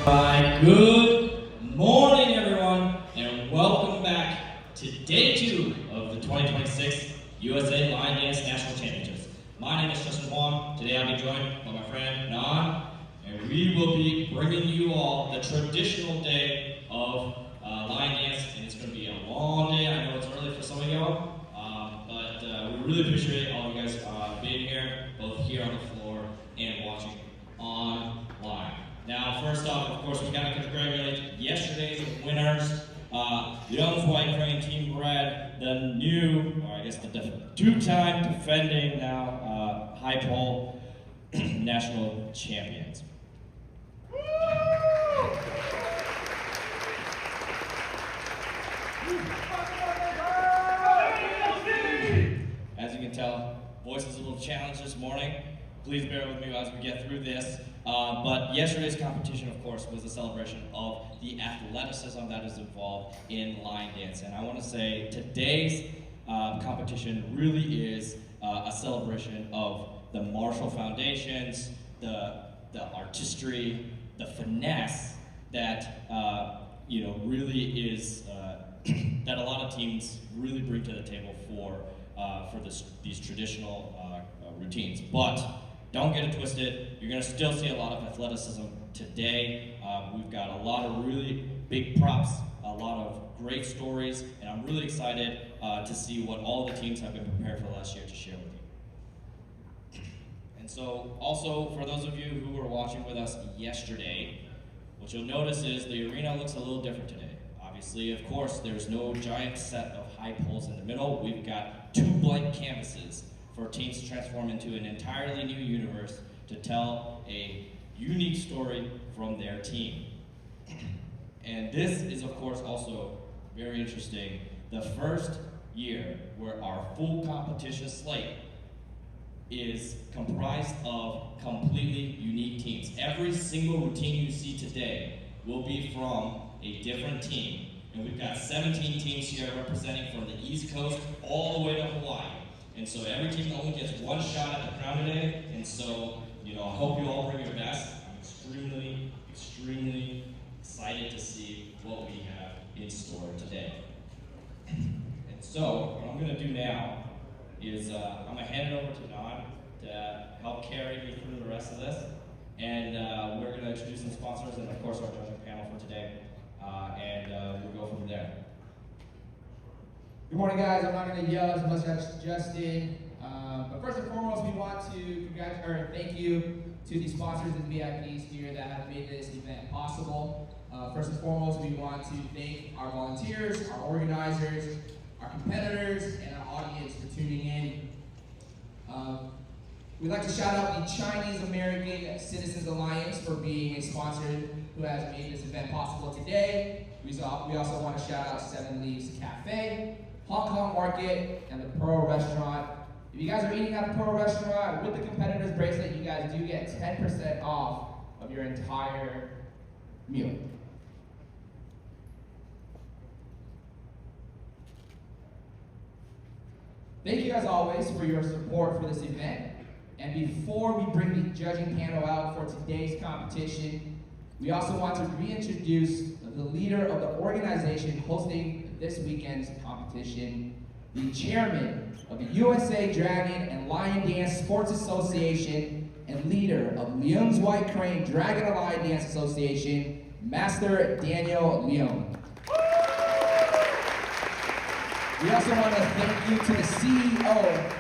Alright, good morning everyone, and welcome back to day 2 of the 2026 USA Line Dance National Championships. My name is Justin Huang. Today I'll be joined by my friend Nan, and we will be bringing you all the traditional day of line dance, and it's going to be a long day. I know it's early for some of y'all, but we really appreciate all of you guys being here, both here on the floor and watching online. Now, first off, of course, we got to congratulate yesterday's winners. Young's White Crane Team Bred, the new, or I guess the two-time defending now high pole national champions. As you can tell, voice is a little challenged this morning. Please bear with me as we get through this. But yesterday's competition, of course, was a celebration of the athleticism that is involved in line dance. And I want to say today's competition really is a celebration of the martial foundations, the artistry, the finesse that really is that a lot of teams really bring to the table for these traditional routines. But don't get it twisted. You're going to still see a lot of athleticism today. We've got a lot of really big props, a lot of great stories, and I'm really excited to see what all the teams have been prepared for last year to share with you. And so, also, for those of you who were watching with us yesterday, what you'll notice is the arena looks a little different today. Obviously, of course, there's no giant set of high poles in the middle. We've got 2 blank canvases for teams to transform into an entirely new universe to tell a unique story from their team. And this is, of course, also very interesting. The first year where our full competition slate is comprised of completely unique teams. Every single routine you see today will be from a different team. And we've got 17 teams here representing from the East Coast all the way to Hawaii. And so every team only gets 1 shot at the crown today. And so, I hope you all bring your best. I'm extremely, extremely excited to see what we have in store today. And so, what I'm going to do now is I'm going to hand it over to Nan to help carry me through the rest of this. And we're going to introduce some sponsors and, of course, our judging panel for today. And we'll go from there. Good morning, guys. I'm not going to yell as much as Justin. But first and foremost, we want to thank you to the sponsors and VIPs here that have made this event possible. First and foremost, we want to thank our volunteers, our organizers, our competitors, and our audience for tuning in. We'd like to shout out the Chinese American Citizens Alliance for being a sponsor who has made this event possible today. We also want to shout out Seven Leaves Cafe, Hong Kong Market, and the Pearl Restaurant. If you guys are eating at the Pearl Restaurant with the competitor's bracelet, you guys do get 10% off of your entire meal. Thank you as always for your support for this event. And before we bring the judging panel out for today's competition, we also want to reintroduce the leader of the organization hosting this weekend's competition, the chairman of the USA Dragon and Lion Dance Sports Association and leader of Young's White Crane Dragon and Lion Dance Association, Master Daniel Leung. We also want to thank you to the CEO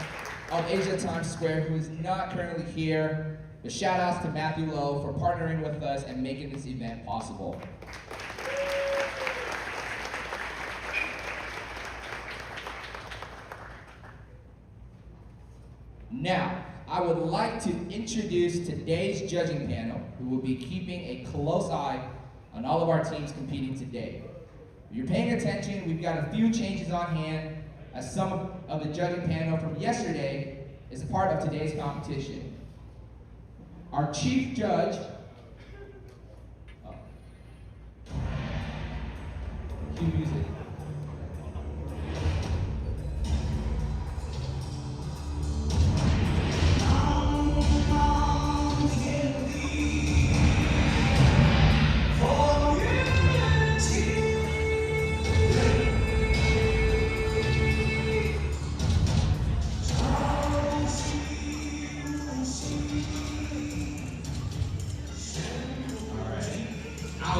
of Asia Times Square, who is not currently here. But shout outs to Matthew Lowe for partnering with us and making this event possible. Now, I would like to introduce today's judging panel, who will be keeping a close eye on all of our teams competing today. If you're paying attention, we've got a few changes on hand, as some of the judging panel from yesterday is a part of today's competition. Our chief judge, cue music.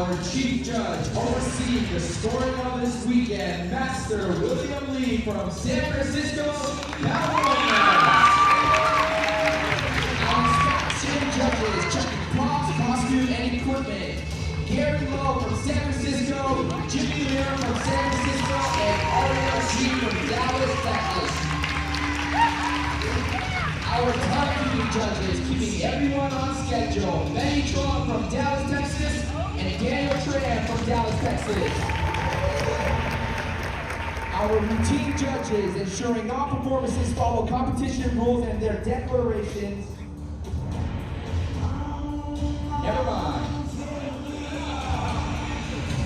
Our chief judge overseeing the scoring of this weekend, Master William Lee from San Francisco, California. Our inspection judges checking props, costume, and equipment. Gary Lowe from San Francisco, Jimmy Lear from San Francisco, and Aria G from Dallas, Texas. Our timekeeping judges keeping everyone on schedule. Benny Trump from Dallas, Texas, and Daniel Tran from Dallas, Texas. Our routine judges ensuring all performances follow competition rules and their declarations. Never mind.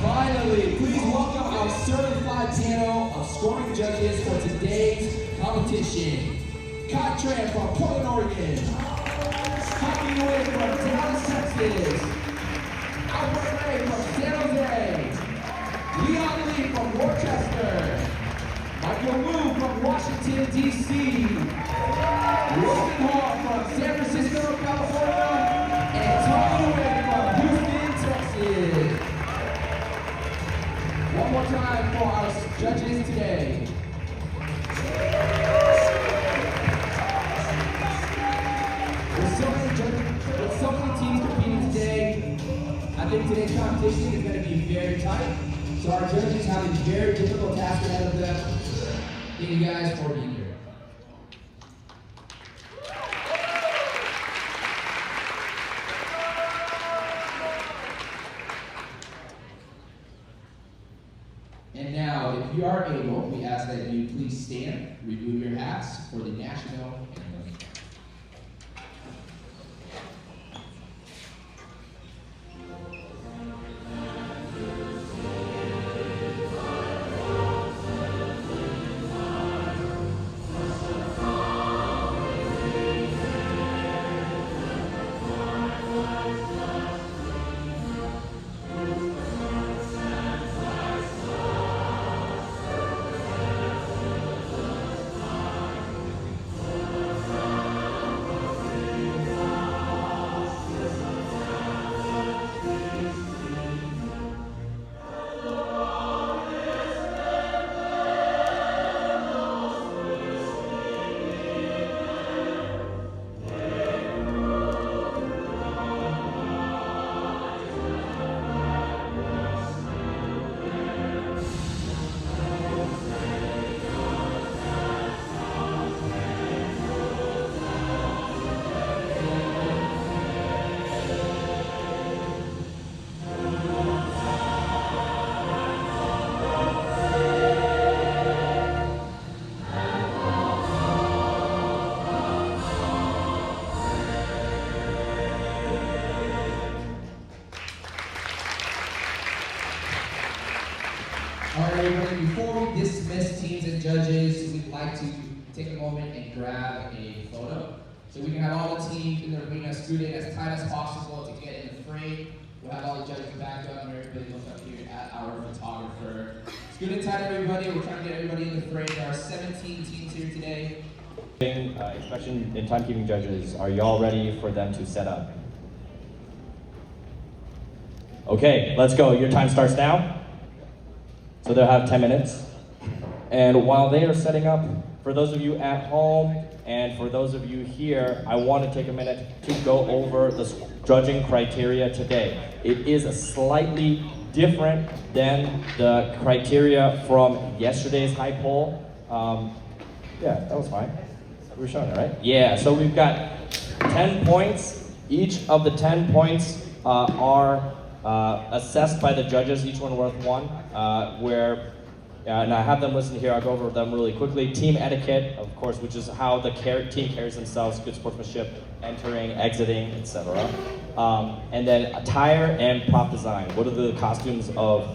Finally, please welcome our certified panel of scoring judges for today's competition. Kai Tran from Portland, Oregon. Hopping away from Dallas, Texas. Albert Ray from San Jose. Leon Lee from Worcester. Michael Wu from Washington, D.C. Wilson Hall from San Francisco, California. And Tommy Wade from Houston, Texas. One more time for our judges today. With so many teams competing today, I think today's competition is going to be very tight. So our judges have a very difficult task ahead of them. Thank you guys for being here. And now, if you are able, we ask that you please stand, remove your hats for the national anthem. Alright, everybody, before we dismiss teams and judges, we'd like to take a moment and grab a photo. So we can have all the teams in the arena scooted as tight as possible to get in the frame. We'll have all the judges back up and everybody look up here at our photographer. Scoot in tight, everybody. We're trying to get everybody in the frame. There are 17 teams here today. Inspection and timekeeping judges, are y'all ready for them to set up? Okay, let's go. Your time starts now. So they'll have 10 minutes. And while they are setting up, for those of you at home and for those of you here, I want to take a minute to go over the judging criteria today. It is slightly different than the criteria from yesterday's high poll. Yeah, that was fine. We were showing it, right? Yeah, so we've got 10 points. Each of the 10 points are assessed by the judges, each one worth one, and I have them listed here. I'll go over them really quickly. Team etiquette, of course, which is how the team carries themselves, good sportsmanship, entering, exiting, etc. And then attire and prop design. What are the costumes of,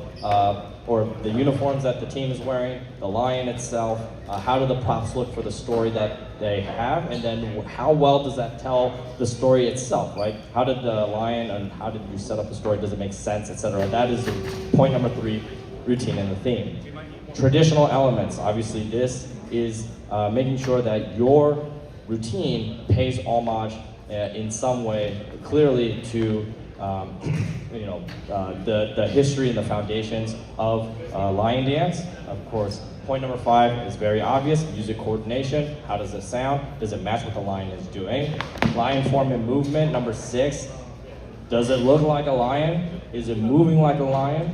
or the uniforms that the team is wearing, the lion itself, how do the props look for the story that they have, and then how well does that tell the story itself, right? How did the lion, and how did you set up the story, does it make sense, etc. That is point number 3, routine and the theme. Traditional elements, obviously this is making sure that your routine pays homage in some way, clearly to the history and the foundations of lion dance. Of course, point number 5 is very obvious, music coordination. How does it sound? Does it match what the lion is doing? Lion form and movement. Number 6, does it look like a lion? Is it moving like a lion?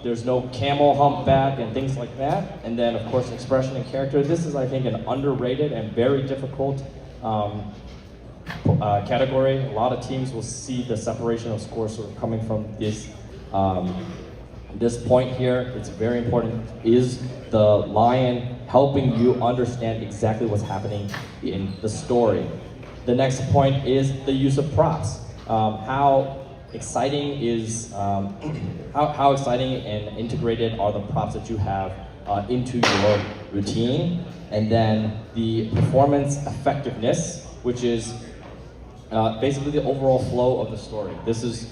There's no camel humpback and things like that. And then, of course, expression and character. This is, I think, an underrated and very difficult category. A lot of teams will see the separation of scores sort of coming from this point here. It's very important. Is the lion helping you understand exactly what's happening in the story? The next point is the use of props. How exciting is how exciting and integrated are the props that you have into your routine? And then the performance effectiveness, which is basically the overall flow of the story. This is,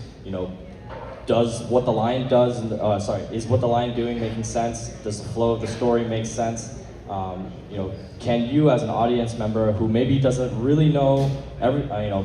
does what the lion does, is what the lion doing making sense? Does the flow of the story make sense? Can you as an audience member who maybe doesn't really know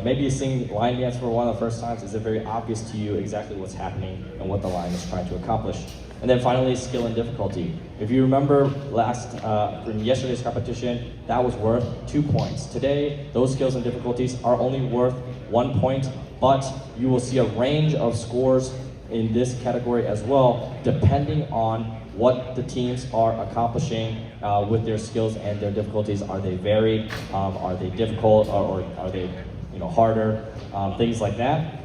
maybe you're seeing lion dance for one of the first times, is it very obvious to you exactly what's happening and what the lion is trying to accomplish? And then finally, skill and difficulty. If you remember from yesterday's competition, that was worth 2 points. Today, those skills and difficulties are only worth 1 point, but you will see a range of scores in this category as well, depending on what the teams are accomplishing with their skills and their difficulties. Are they varied? Are they difficult? Or are they harder? Things like that.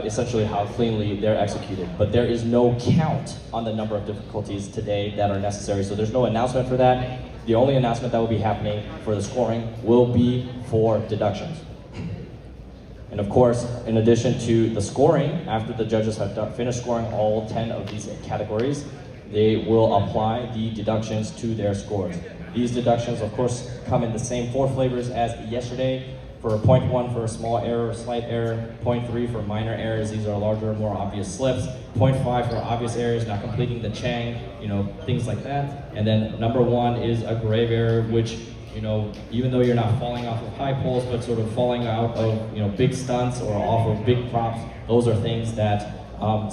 Essentially how cleanly they're executed. But there is no count on the number of difficulties today that are necessary, so there's no announcement for that. The only announcement that will be happening for the scoring will be for deductions. And of course, in addition to the scoring, after the judges have finished scoring all 10 of these categories, they will apply the deductions to their scores. These deductions, of course, come in the same 4 flavors as yesterday. For 0.1 for a small error, slight error, 0.3 for minor errors, these are larger, more obvious slips, 0.5 for obvious errors, not completing the Chang, things like that. And then number 1 is a grave error, which, even though you're not falling off of high poles, but sort of falling out of, big stunts or off of big props, those are things that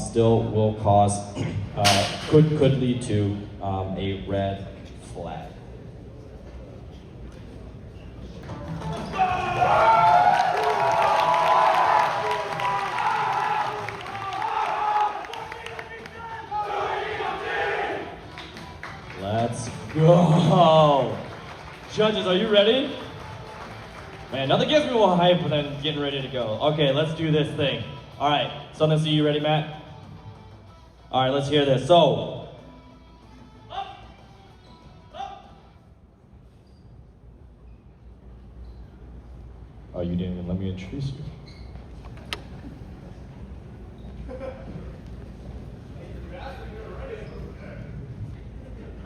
still will cause, could lead to a red flag. Let's go! Judges, are you ready? Man, nothing gets me more hype than getting ready to go. Okay, let's do this thing. All right, Sun C, you ready, Matt? All right, let's hear this. So, up, up. Oh, you didn't even let me introduce you.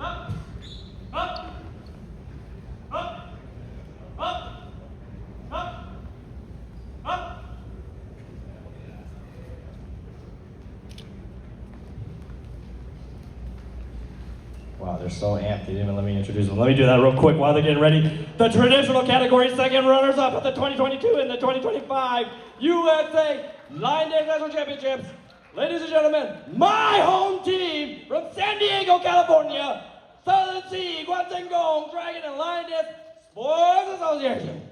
Up, up, up, up, up, up. Wow, they're so amped. They didn't even let me introduce them. Let me do that real quick while they're getting ready. The traditional category second runners-up at the 2022 and the 2025 USA Lion Dance National Championships. Ladies and gentlemen, my home team from San Diego, California, Southern Sea, Guantangong Dragon and Lion Dance Sports Association.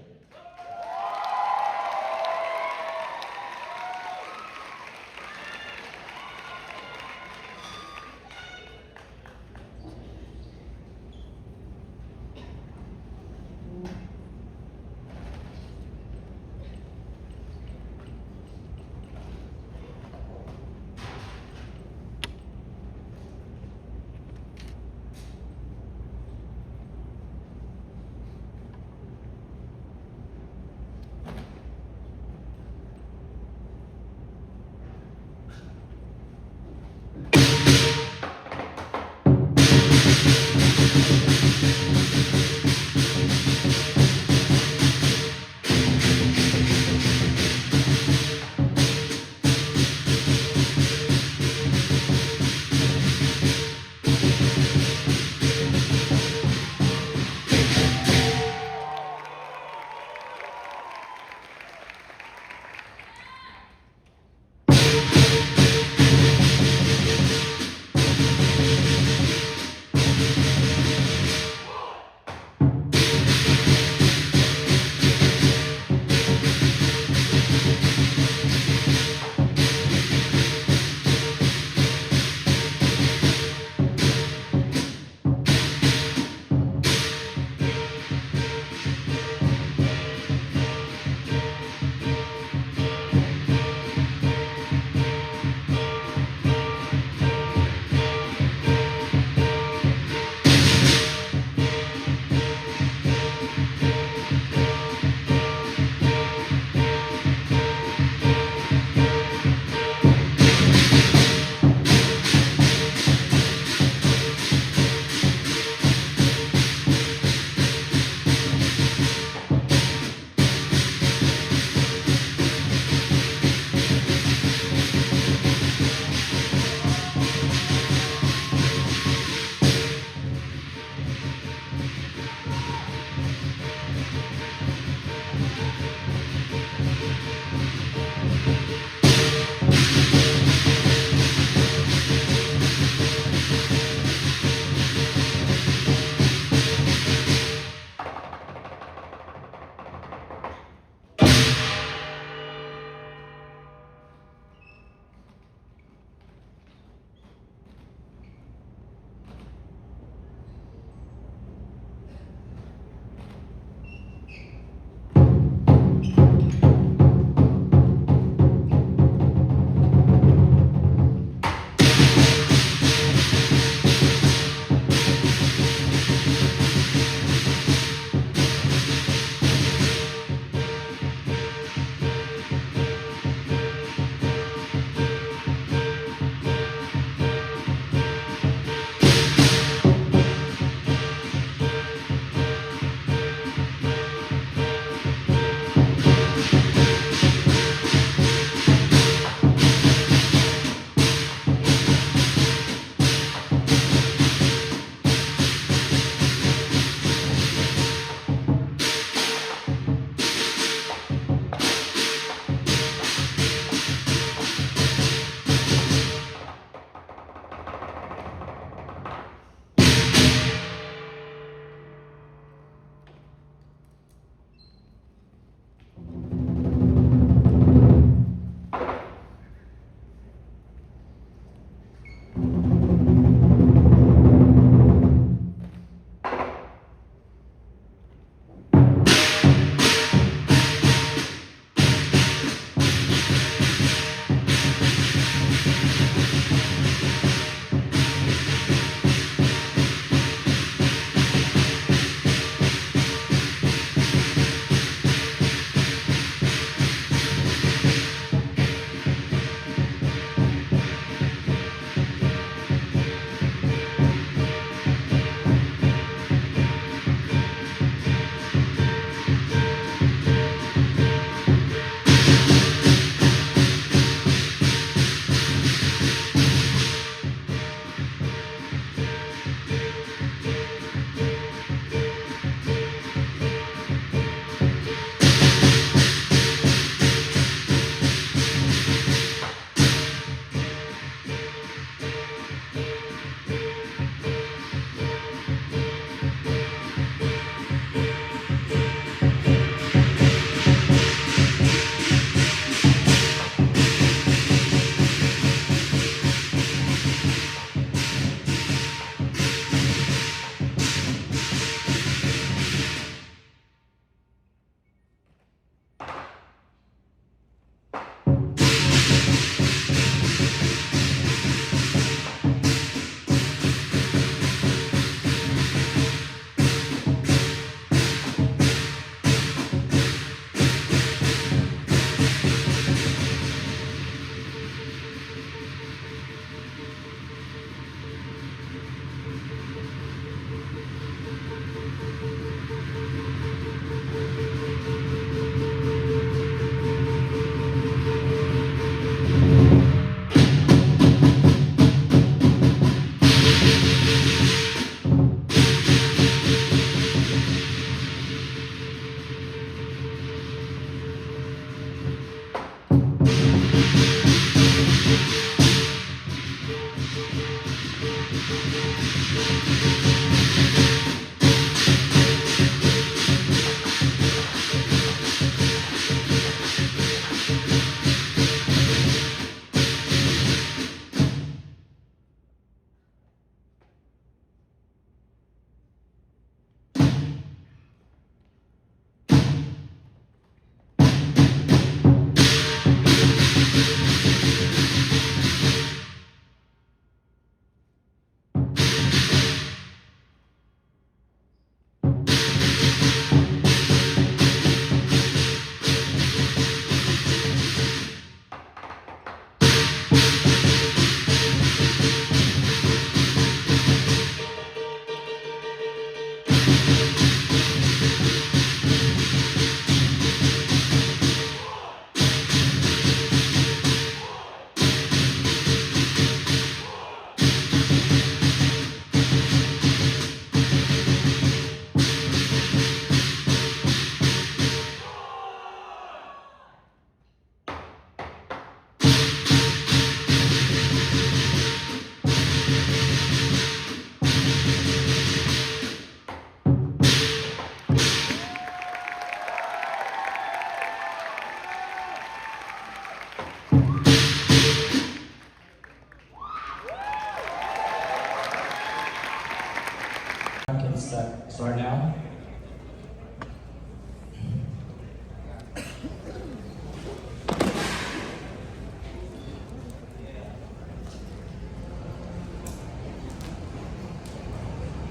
Start now.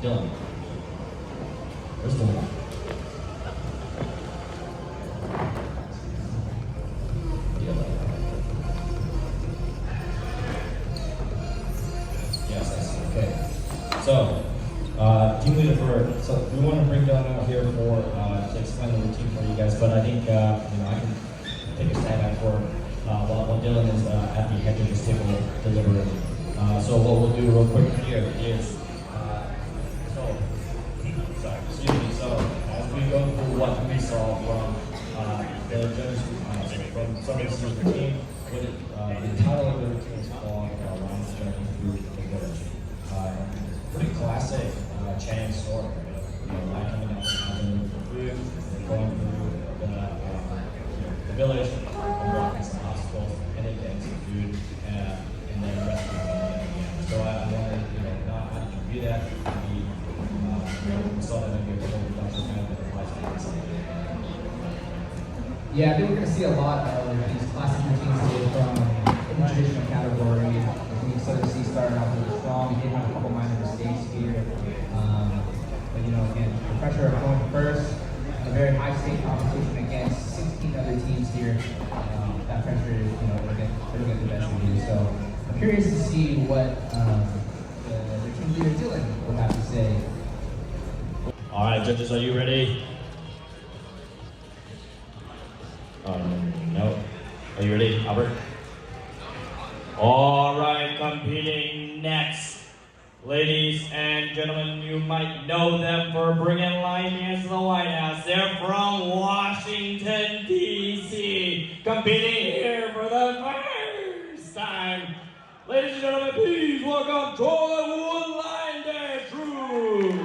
Dylan. Where's Dylan? Dylan. Yes, okay. So, team leader so we want to bring Dylan out here to explain the routine for you guys, but I think, I can take a stab at for while Dylan is at the head of this table delivering. So what we'll do real quick here is, so as we go through what we saw from the judges, from some of the routine, the title of the routine is called Rounds Journey Through the Village. Pretty classic Chang story, like coming out with food, going through the village, and walking some obstacles, and then getting some food, and then rescuing them again. So I wanted, not how did you do that? We saw that maybe a couple of productions kind of applies to something. Yeah, I think we're going to see a lot of these classic routines here from in the traditional category. I think Southern C started off really strong. He did have a couple minor mistakes here. But again, the pressure of going first, a very high stake competition against 16 other teams here. That pressure is, they'll get the best of you. So I'm curious to see what the team leader Dylan will have to say. All right, judges, are you ready? No. Are you ready, Albert? All right, competing next. Ladies and gentlemen, you might know them for bringing lightning to the White House. They're from Washington, D.C., competing here for the first time. Ladies and gentlemen, please welcome Troy Woodline Drew.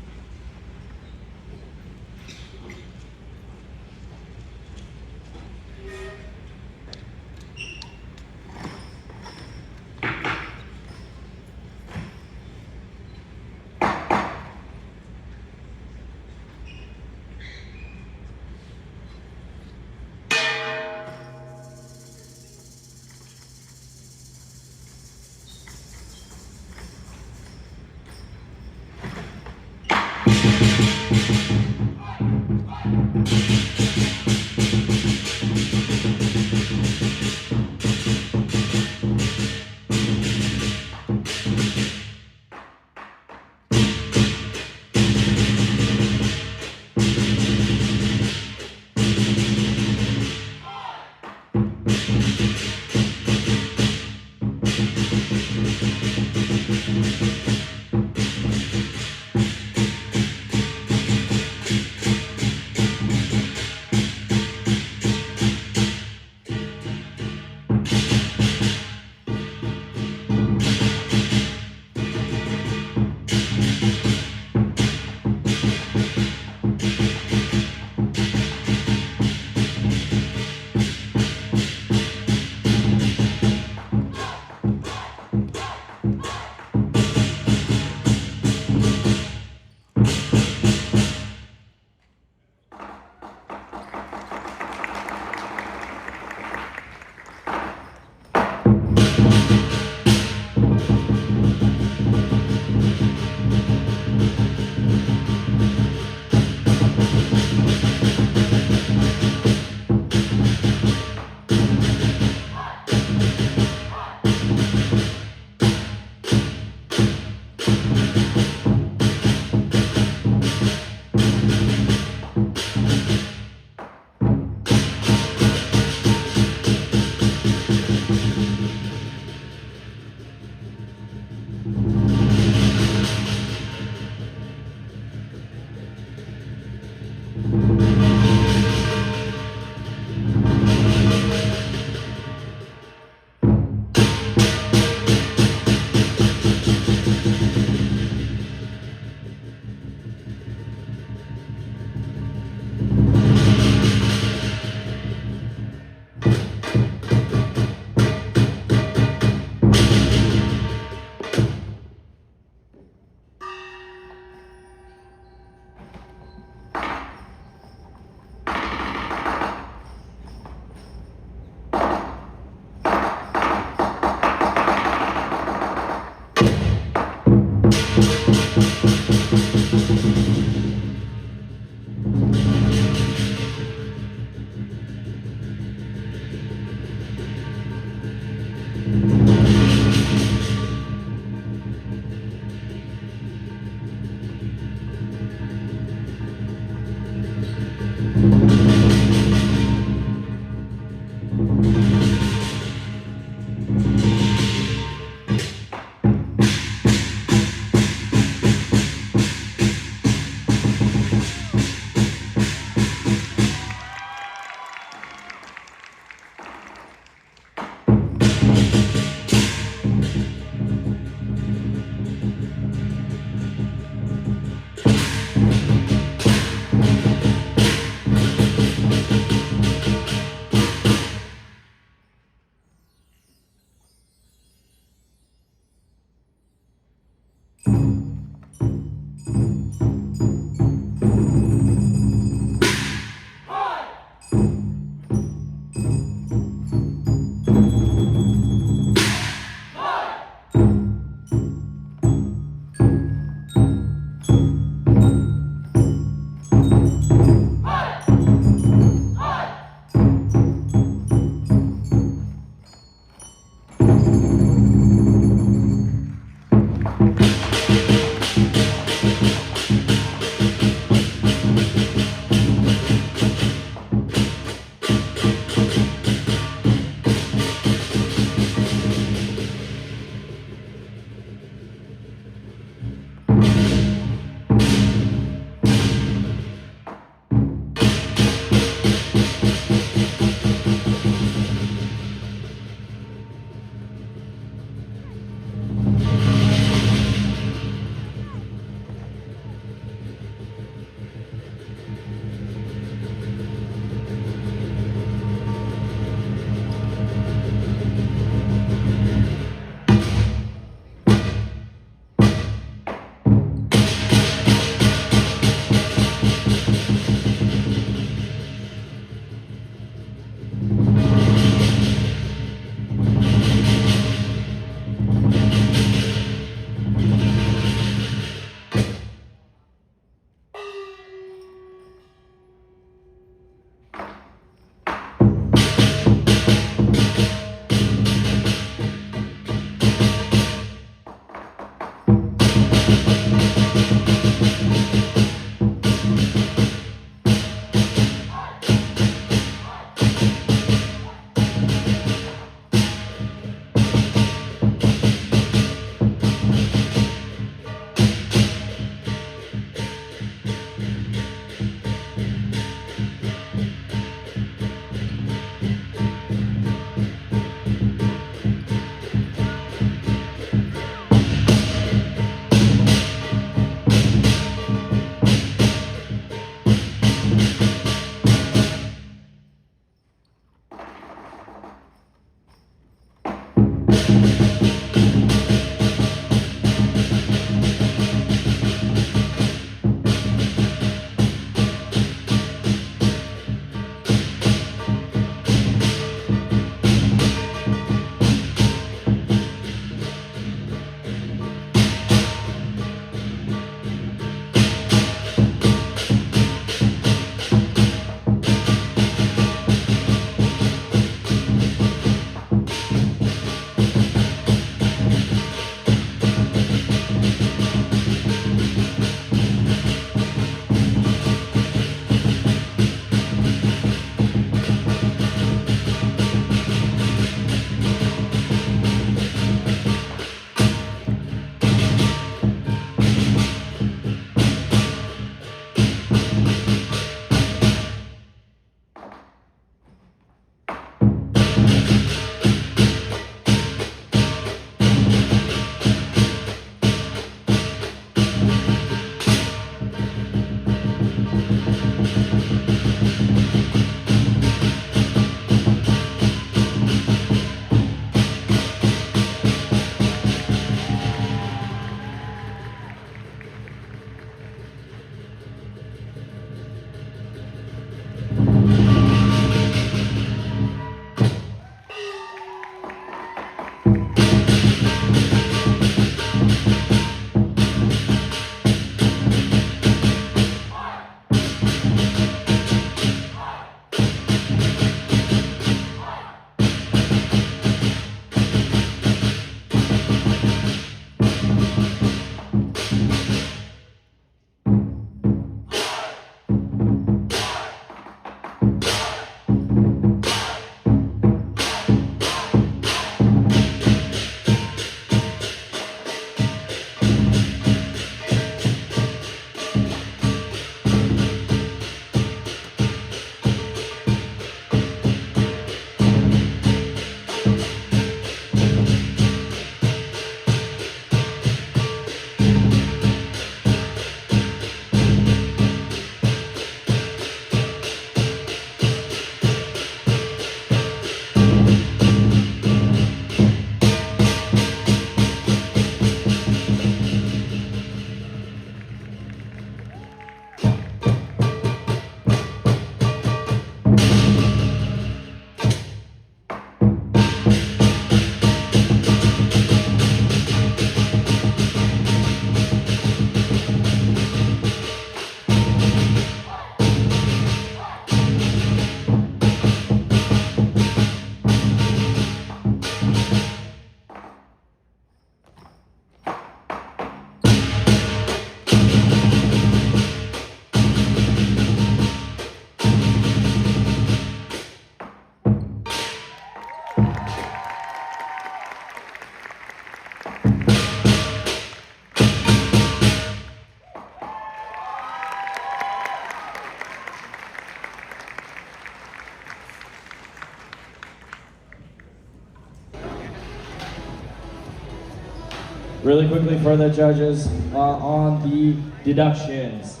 Really quickly for the judges on the deductions.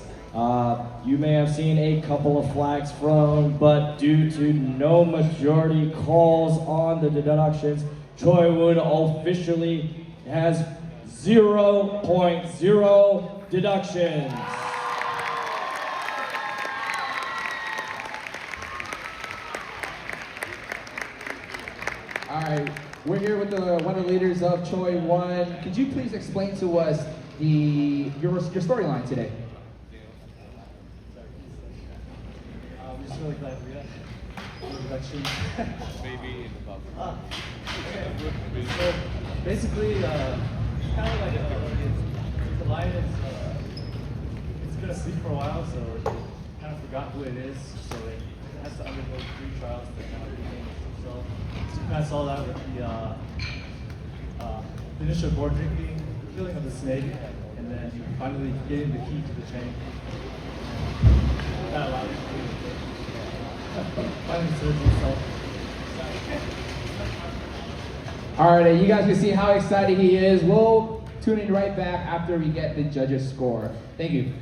You may have seen a couple of flags thrown, but due to no majority calls on the deductions, Choi Woon officially has 0.0 deductions. All right, we're here with one of the leaders of Choi Won. Could you please explain to us your storyline today? I'm just really glad we got the introduction. Maybe in the bubble. So basically, it's kind of like the lion is it's gonna sleep for a while, so it kind of forgot who it is, so it has to undergo 3 trials to kind of regain itself. So you kind of saw that with the initial board drinking, the killing of the snake, and then finally getting the key to the chain. That allowed him to finally search himself. All right, you guys can see how excited he is. We'll tune in right back after we get the judges' score. Thank you.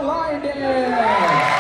Lion Dance!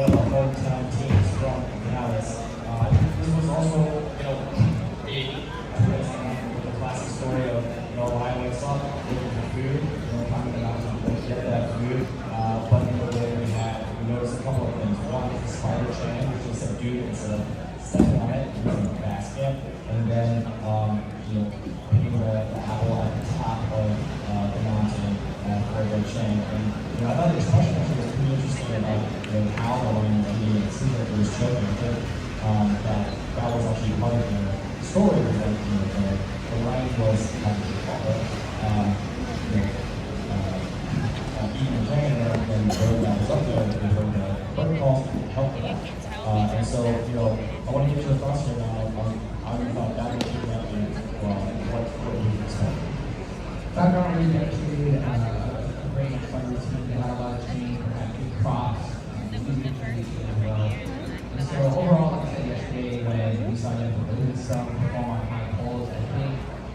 one of the hometown teams from Dallas. This was also, with the classic story of, I wakes up looking for food, coming out to get that food. But in the way we noticed a couple of things. One is the spider chain, which is a dude instead of stepping on it, using a basket, and then putting the apple at the top of the mountain for the chain. And I thought the expression actually was pretty interesting about how the lion eating. It seemed like it was choking. I think that was actually part of the story. Was that the lion was actually eating the chain, and the bird that was up there, they heard the bird call, helped them. And so I want to get your thoughts here now on how you thought that would turn out and what you expect. Background really actually a great fun routine. They had a lot of training, had good props, music training as well. And so overall, like I said yesterday, when we saw them doing some perform on high poles, I think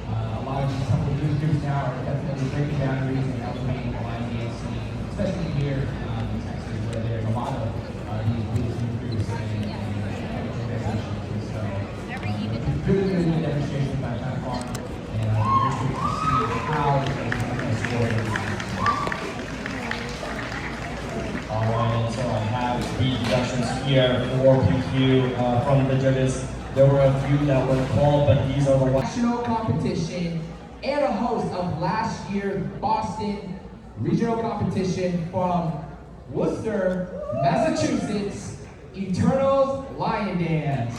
a lot of some of the youth groups now are definitely breaking boundaries and elevating the line game scene, especially here in Texas, where there's a lot of these youth groups and organizations. So really good demonstration by Pat Farm. And we're going to see how Alright, so I have the deductions here for PQ from the judges. There were a few that were called, but these are the ones. National competition and a host of last year's Boston regional competition from Worcester, Massachusetts, Eternals Lion Dance.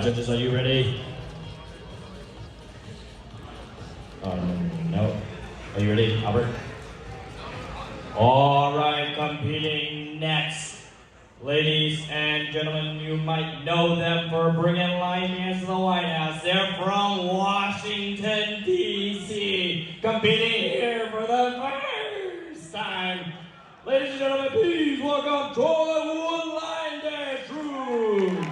Judges, are you ready? No. Are you ready, Albert? All right, competing next. Ladies and gentlemen, you might know them for bringing light dance to the White House. They're from Washington, D.C., competing here for the first time. Ladies and gentlemen, please welcome Troy Wood Line Dance Crew.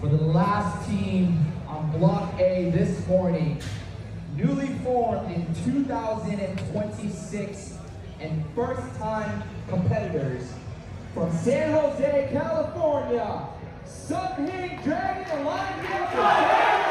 for the last team on Block A this morning, newly formed in 2026 and first-time competitors from San Jose, California, Sunhing Dragon Alliance.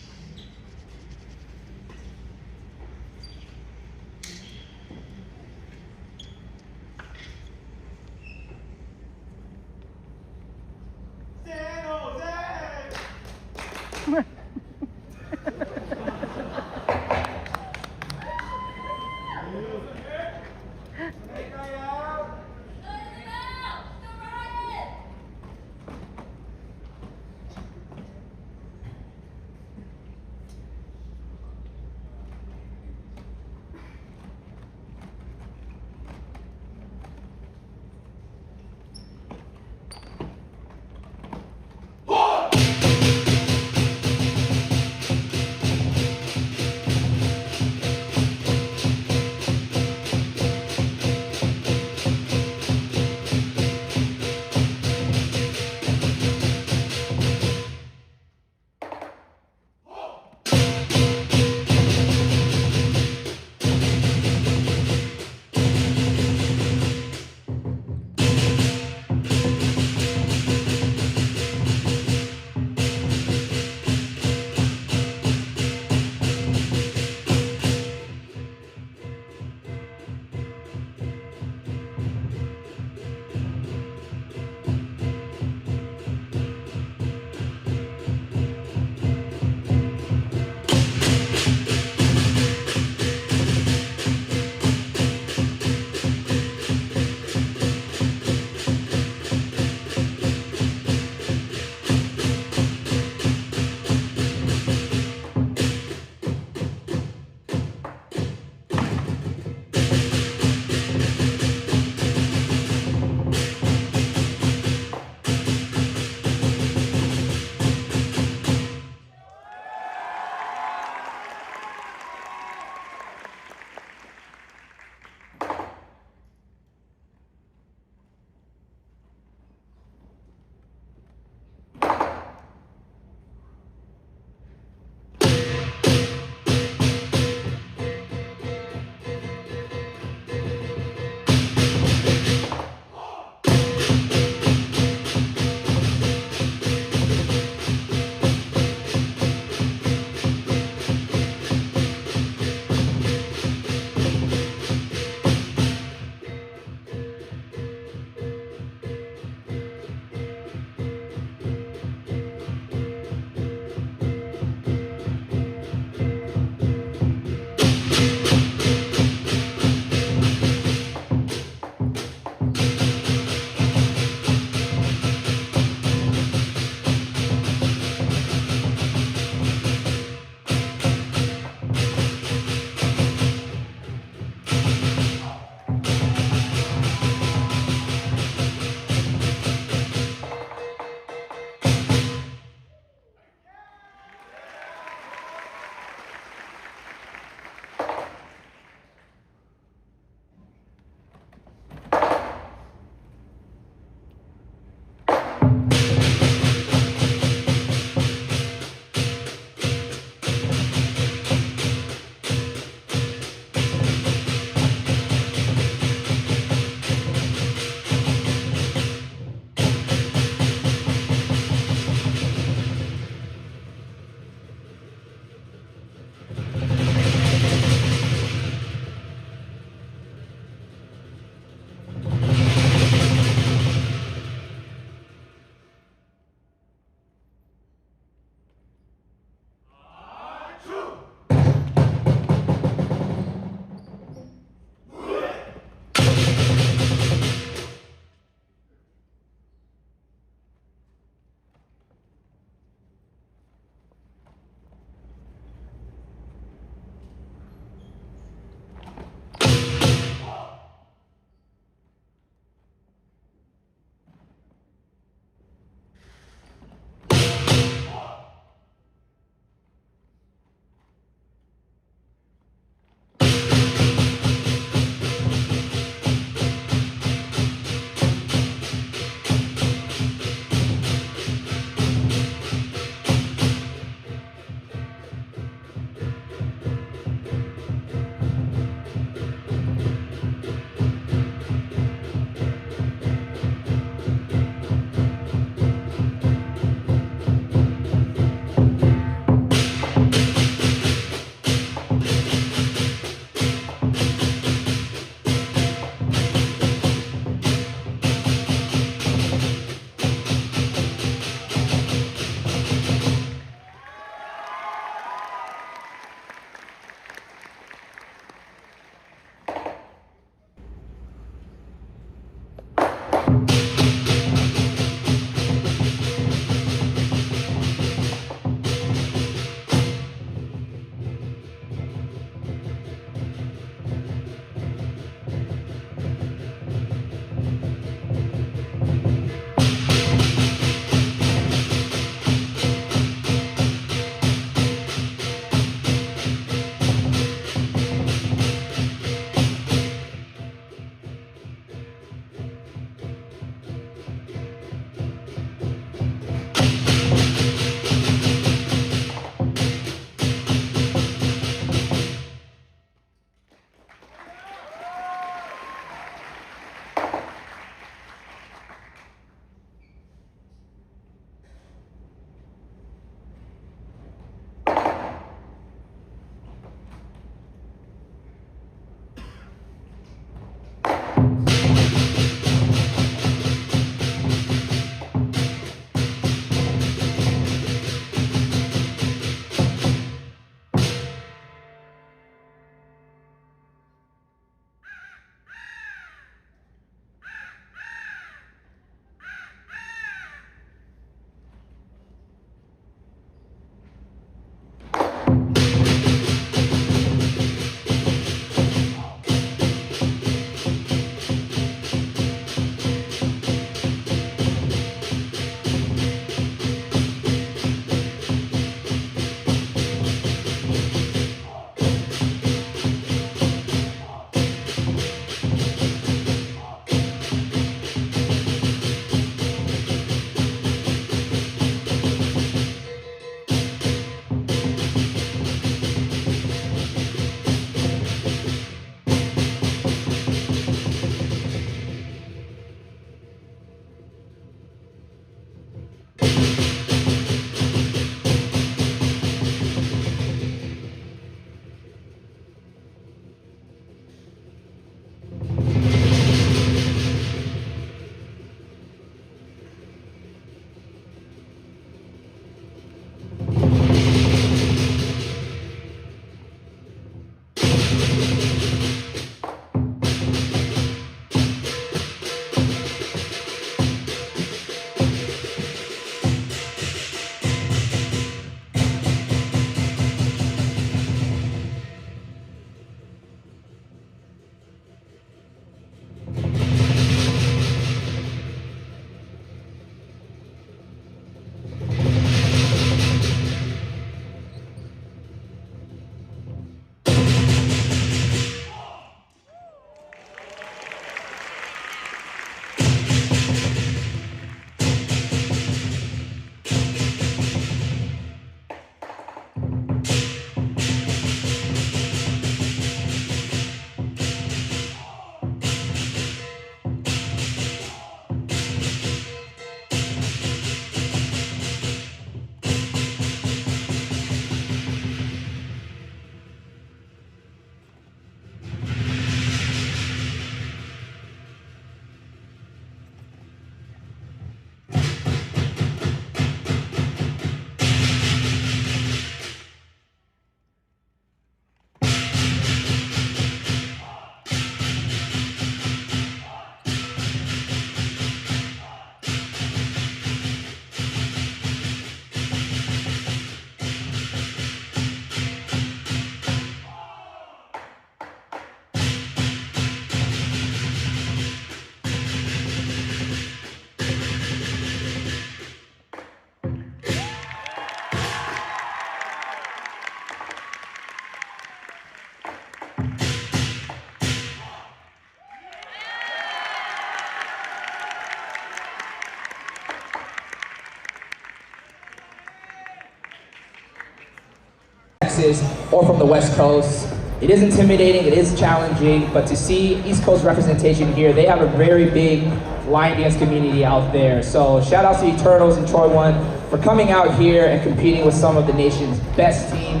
Texas or from the West Coast. It is intimidating, it is challenging, but to see East Coast representation here, they have a very big line dance community out there. So shout out to Eternals and Troy One for coming out here and competing with some of the nation's best team.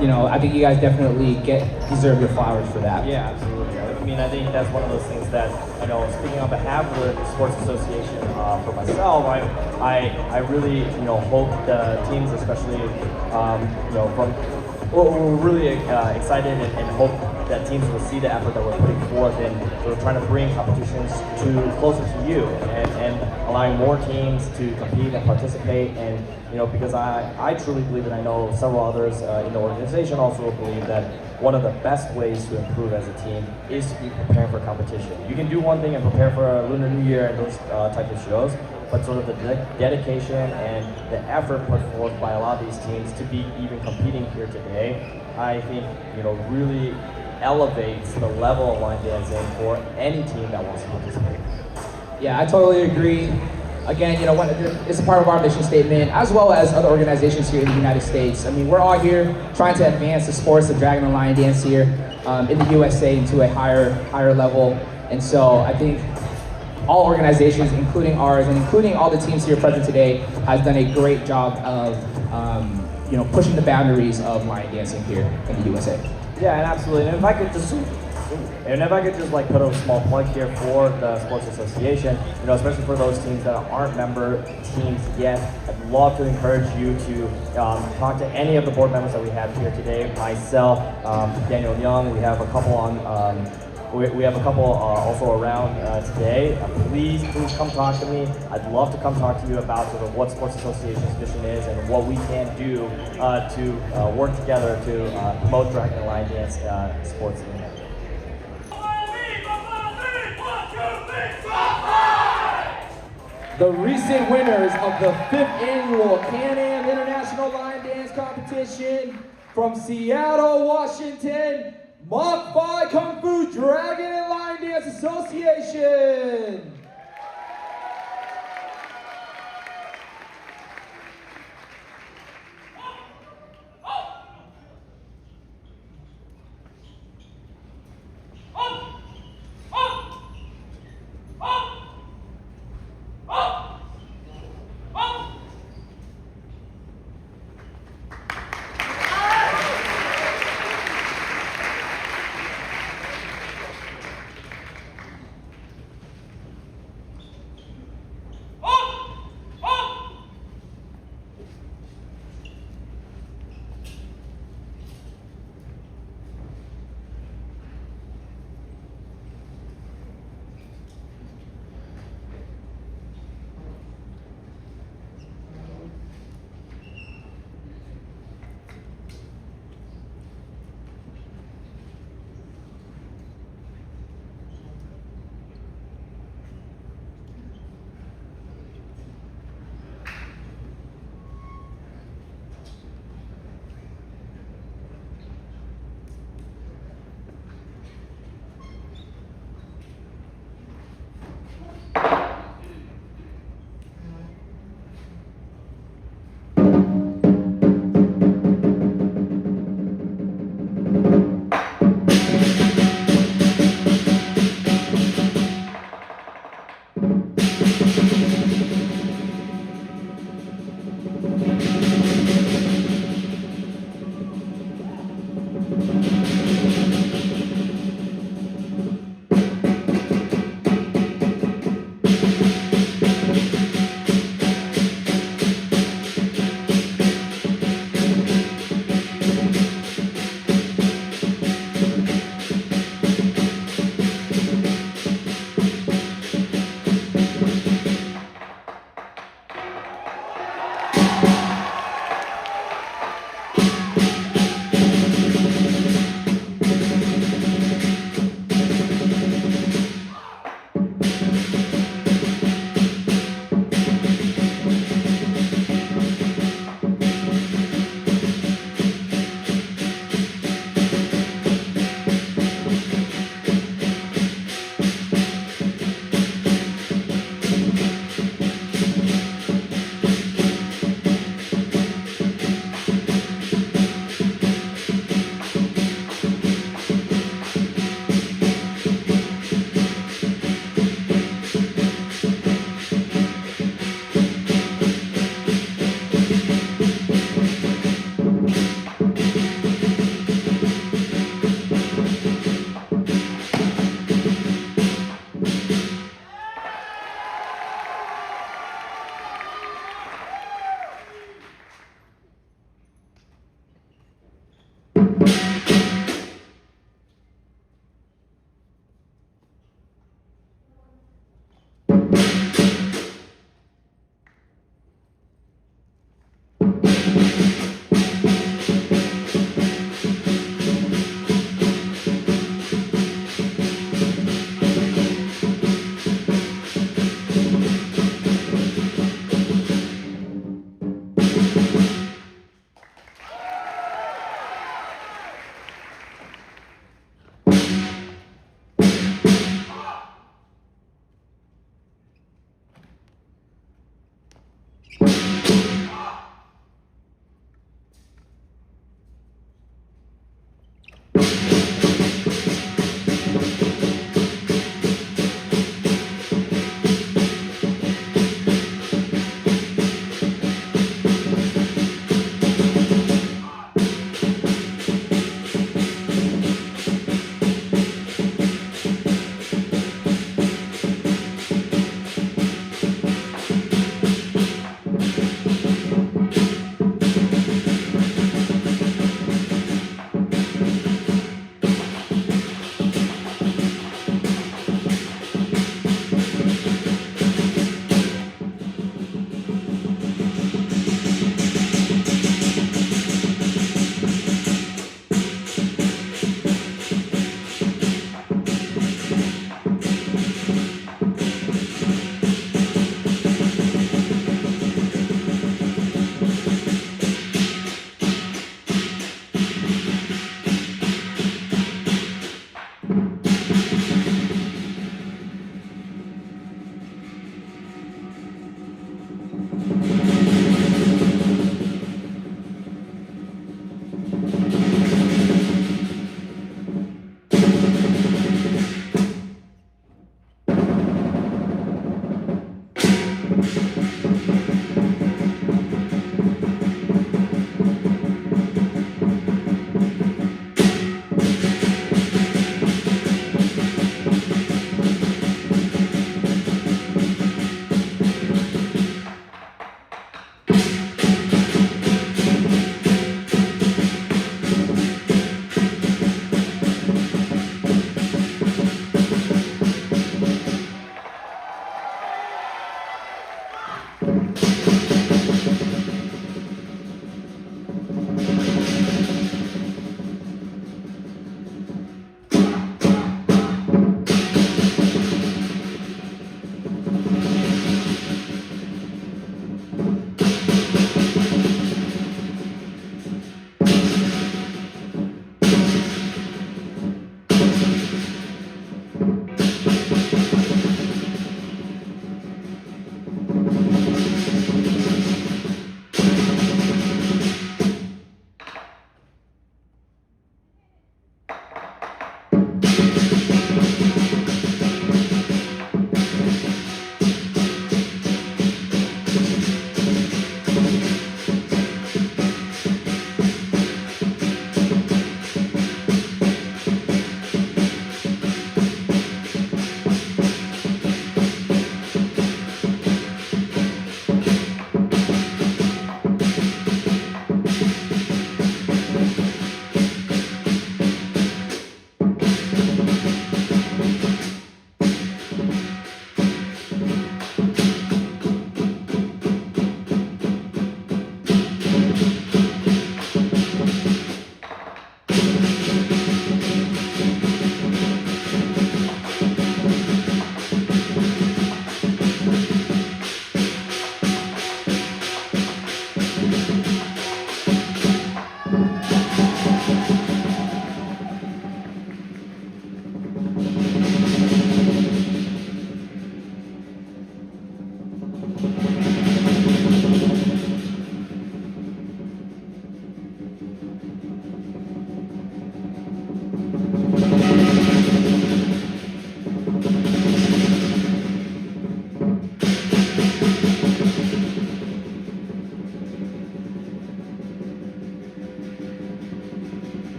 You know, I think you guys definitely deserve your flowers for that. Yeah, absolutely. I mean, I think that's one of those things that, you know, speaking on behalf of the Sports Association, for myself, I really, you know, hope the teams, especially, you know, we're really excited and hope that teams will see the effort that we're putting forth in sort of trying to bring competitions closer to you and allowing more teams to compete and participate. And you know, because I truly believe, and I know several others in the organization also believe, that one of the best ways to improve as a team is to be preparing for competition. You can do one thing and prepare for a Lunar New Year and those types of shows, but sort of the dedication and the effort put forth by a lot of these teams to be even competing here today, I think, you know, really elevates the level of line dancing for any team that wants to participate. Yeah, I totally agree. Again, you know, it's a part of our mission statement, as well as other organizations here in the United States. I mean, we're all here trying to advance the sports of Dragon and Lion Dance here in the USA into a higher level. And so I think all organizations, including ours, and including all the teams here present today, has done a great job of you know, pushing the boundaries of lion dancing here in the USA. Yeah, and absolutely. And if I could just like put a small plug here for the Sports Association, you know, especially for those teams that aren't member teams yet, I'd love to encourage you to talk to any of the board members that we have here today. Myself, Daniel Young. We have a couple on. We have a couple also around today. Please come talk to me. I'd love to come talk to you about sort of what Sports Association's mission is and what we can do to work together to promote Dragon and Lion Dance sports in America. The recent winners of the 5th annual Can-Am International Lion Dance Competition from Seattle, Washington, Mach Phi Kung Fu Dragon and Lion Dance Association.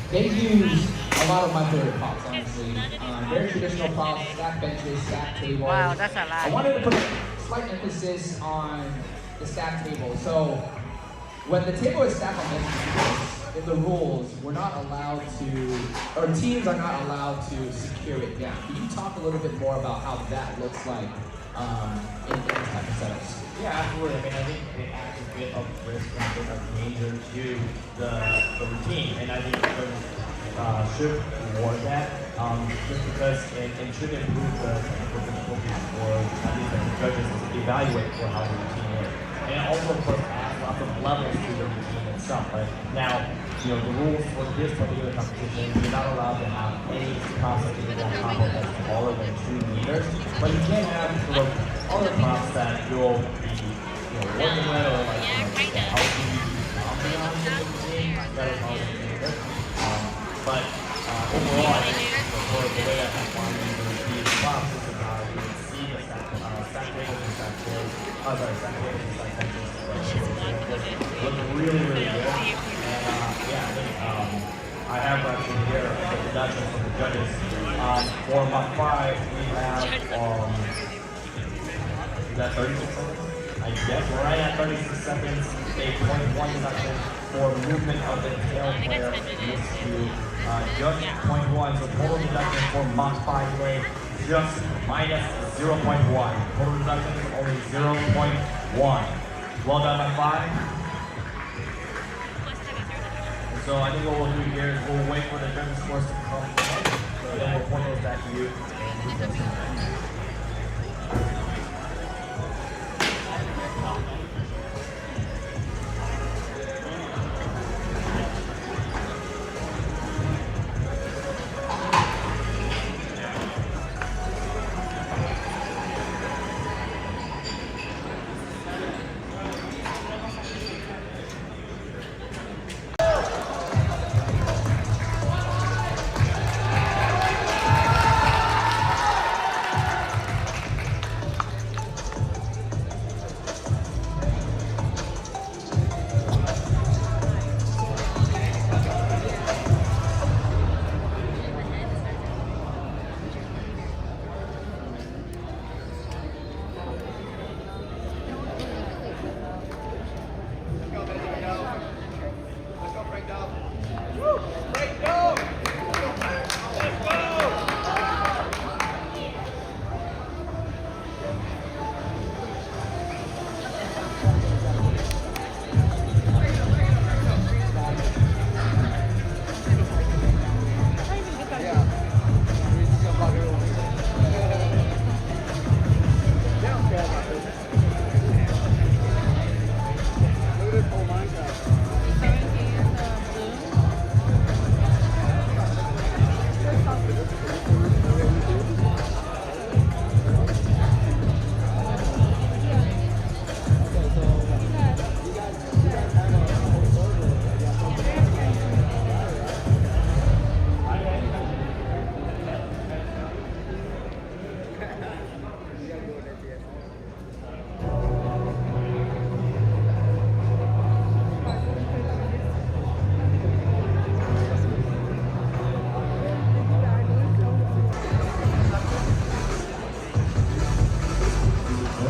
They use a lot of my favorite props, honestly. Very traditional props, stack benches, stack tables. Wow, that's a lot. I wanted to put a slight emphasis on the stack table. So when the table is stacked on empty, in the rules, we're not allowed to, or teams are not allowed to secure it down. Can you talk a little bit more about how that looks like in these type of setups? Yeah, absolutely. I mean, I think it adds a bit of risk and a bit of danger to the routine, and I think coaches should reward that, just because it should improve the technical difficulties for at least the judges to evaluate for how the routine is. And it also, of course, adds lots of levels to the routine itself. Right? Now, the rules for this particular competition, you're not allowed to have any props that can go on top of that's taller than 2 meters, but you can have sort of other props that you'll be working with, or like help you be confident on the routine that are taller than 2 meters. But overall, I think for the way I have wanted to be the process of how you can see the saturation and look really, really good. And yeah, I think I have actually here the production from the judges. For Mach 5, we have is that 36 seconds? I guess we're right at 36 seconds. A 0.1 deduction for movement of the tail player needs to just 0.1. So total deduction for Mach 5 way just minus 0.1. Total deduction is only 0.1. Well done, Mach 5. And so I think what we'll do here is we'll wait for the judges' scores to come in. So then we'll point those back to you.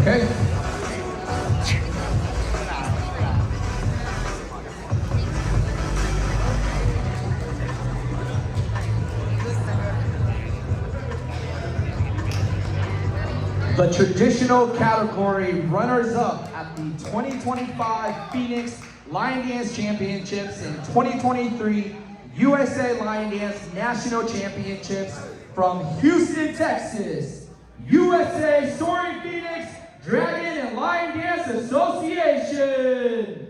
Okay. The traditional category runners-up at the 2025 Phoenix Line Dance Championships and 2023 USA Line Dance National Championships from Houston, Texas, USA Soaring Phoenix Dragon and Line Dance Association.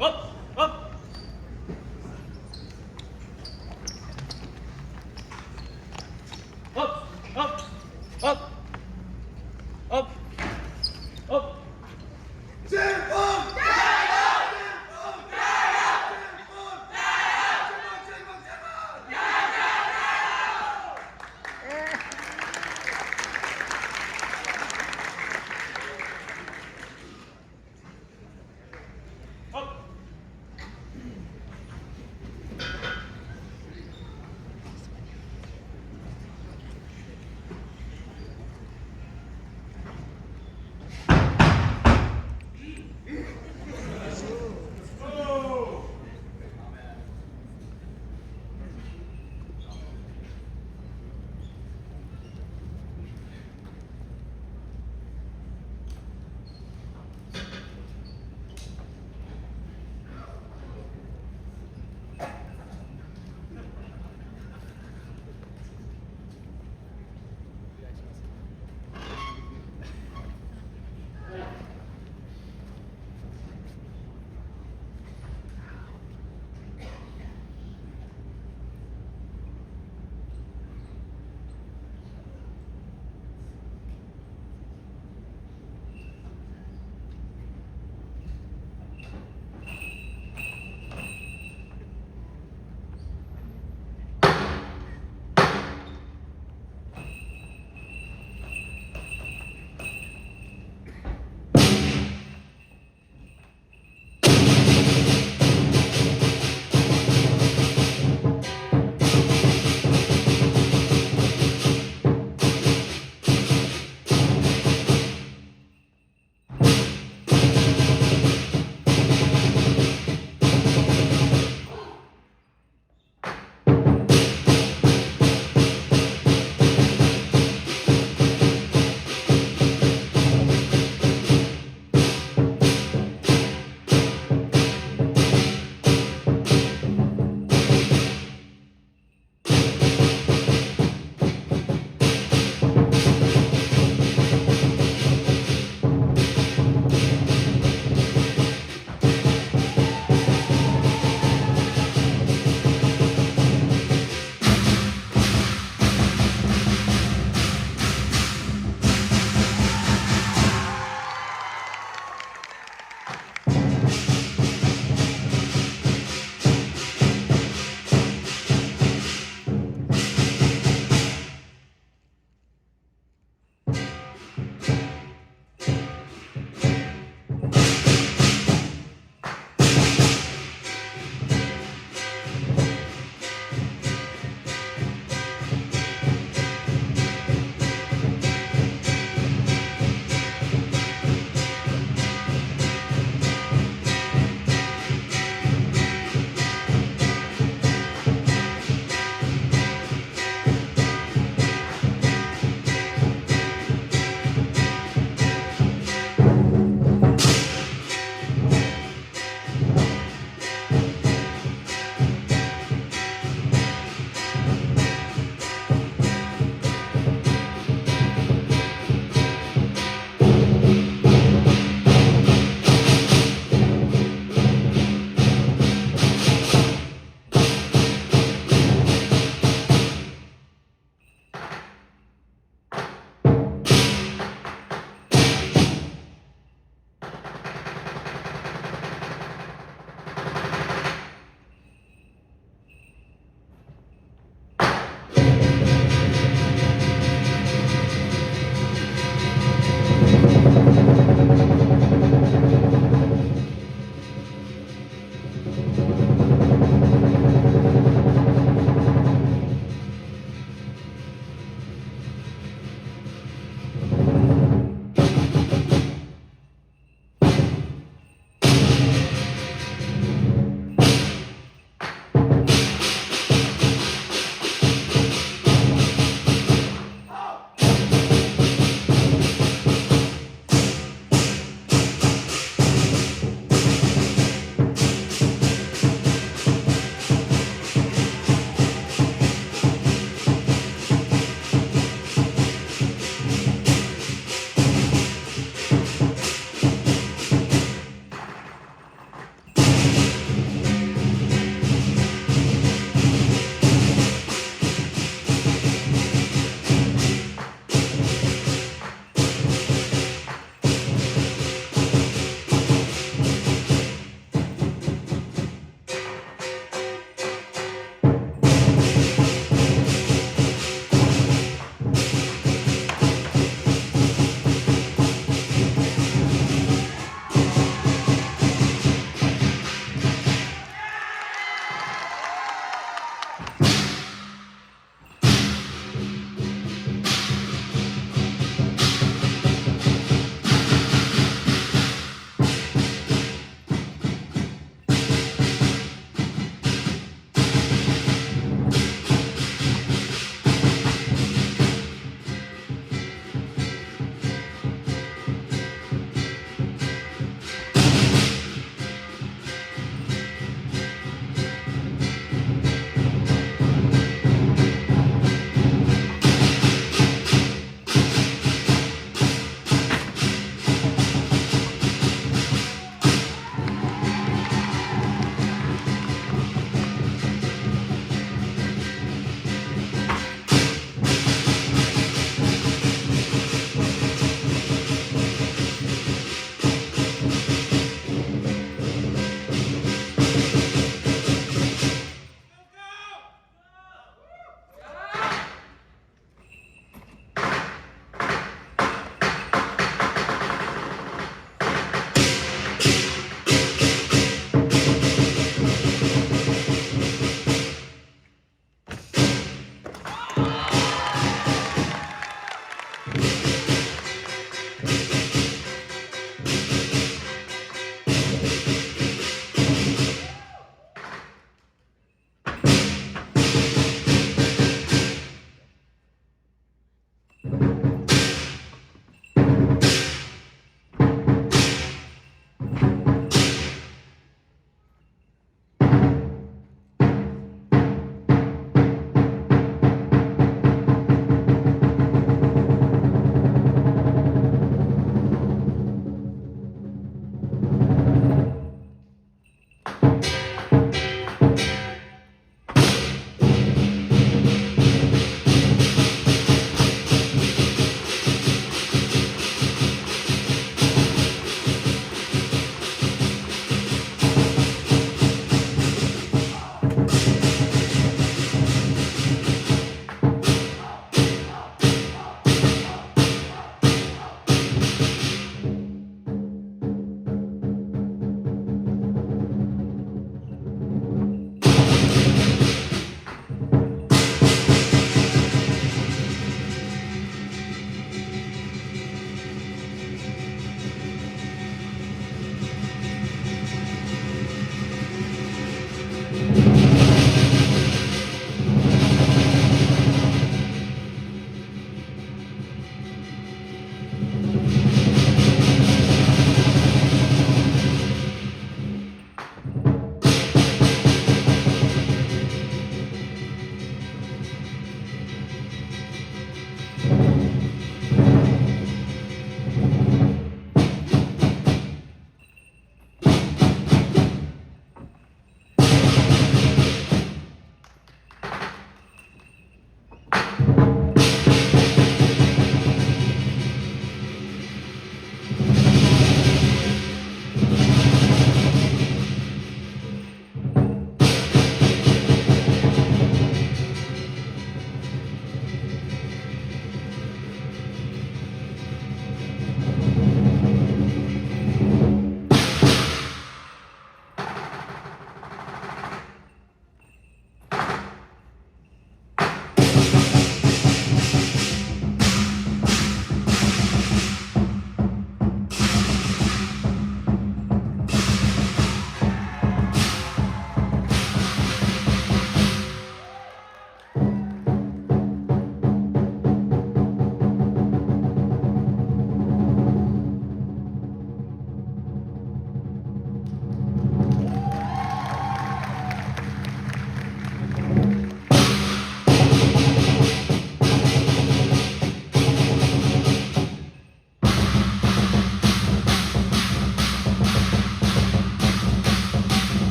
Up, up. Up, up, up, up.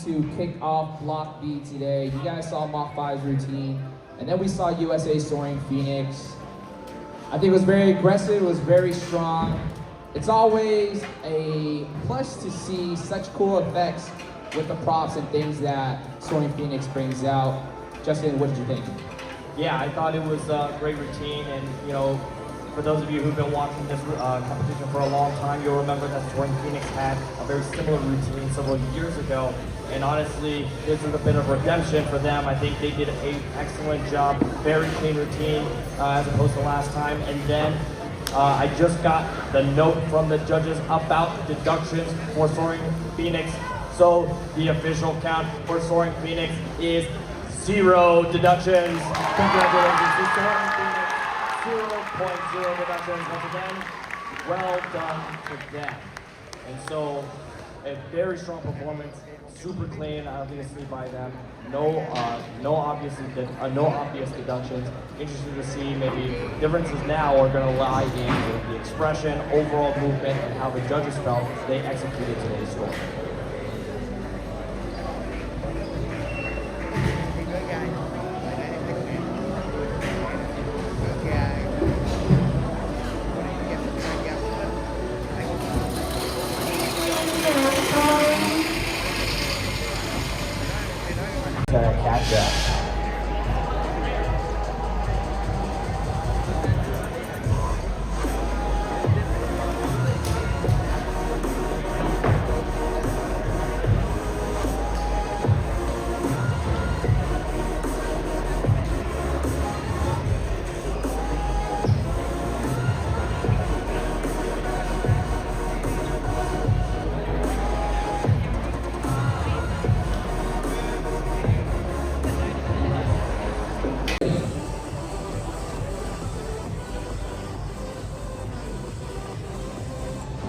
to kick off Block B today. You guys saw Mach 5's routine, and then we saw USA Soaring Phoenix. I think it was very aggressive, it was very strong. It's always a plus to see such cool effects with the props and things that Soaring Phoenix brings out. Justin, what did you think? Yeah, I thought it was a great routine, and you know, for those of you who've been watching this competition for a long time, you'll remember that Soaring Phoenix had a very similar routine several years ago. And honestly, this is a bit of redemption for them. I think they did an excellent job, very clean routine as opposed to last time. And then I just got the note from the judges about deductions for Soaring Phoenix. So the official count for Soaring Phoenix is 0 deductions. Congratulations to Soaring Phoenix. 0.0 deductions. Once again, well done to them. And so, a very strong performance, super clean, obviously by them. No obvious deductions. Interesting to see maybe differences now are going to lie in the expression, overall movement, and how the judges felt they executed today's score. Catch up.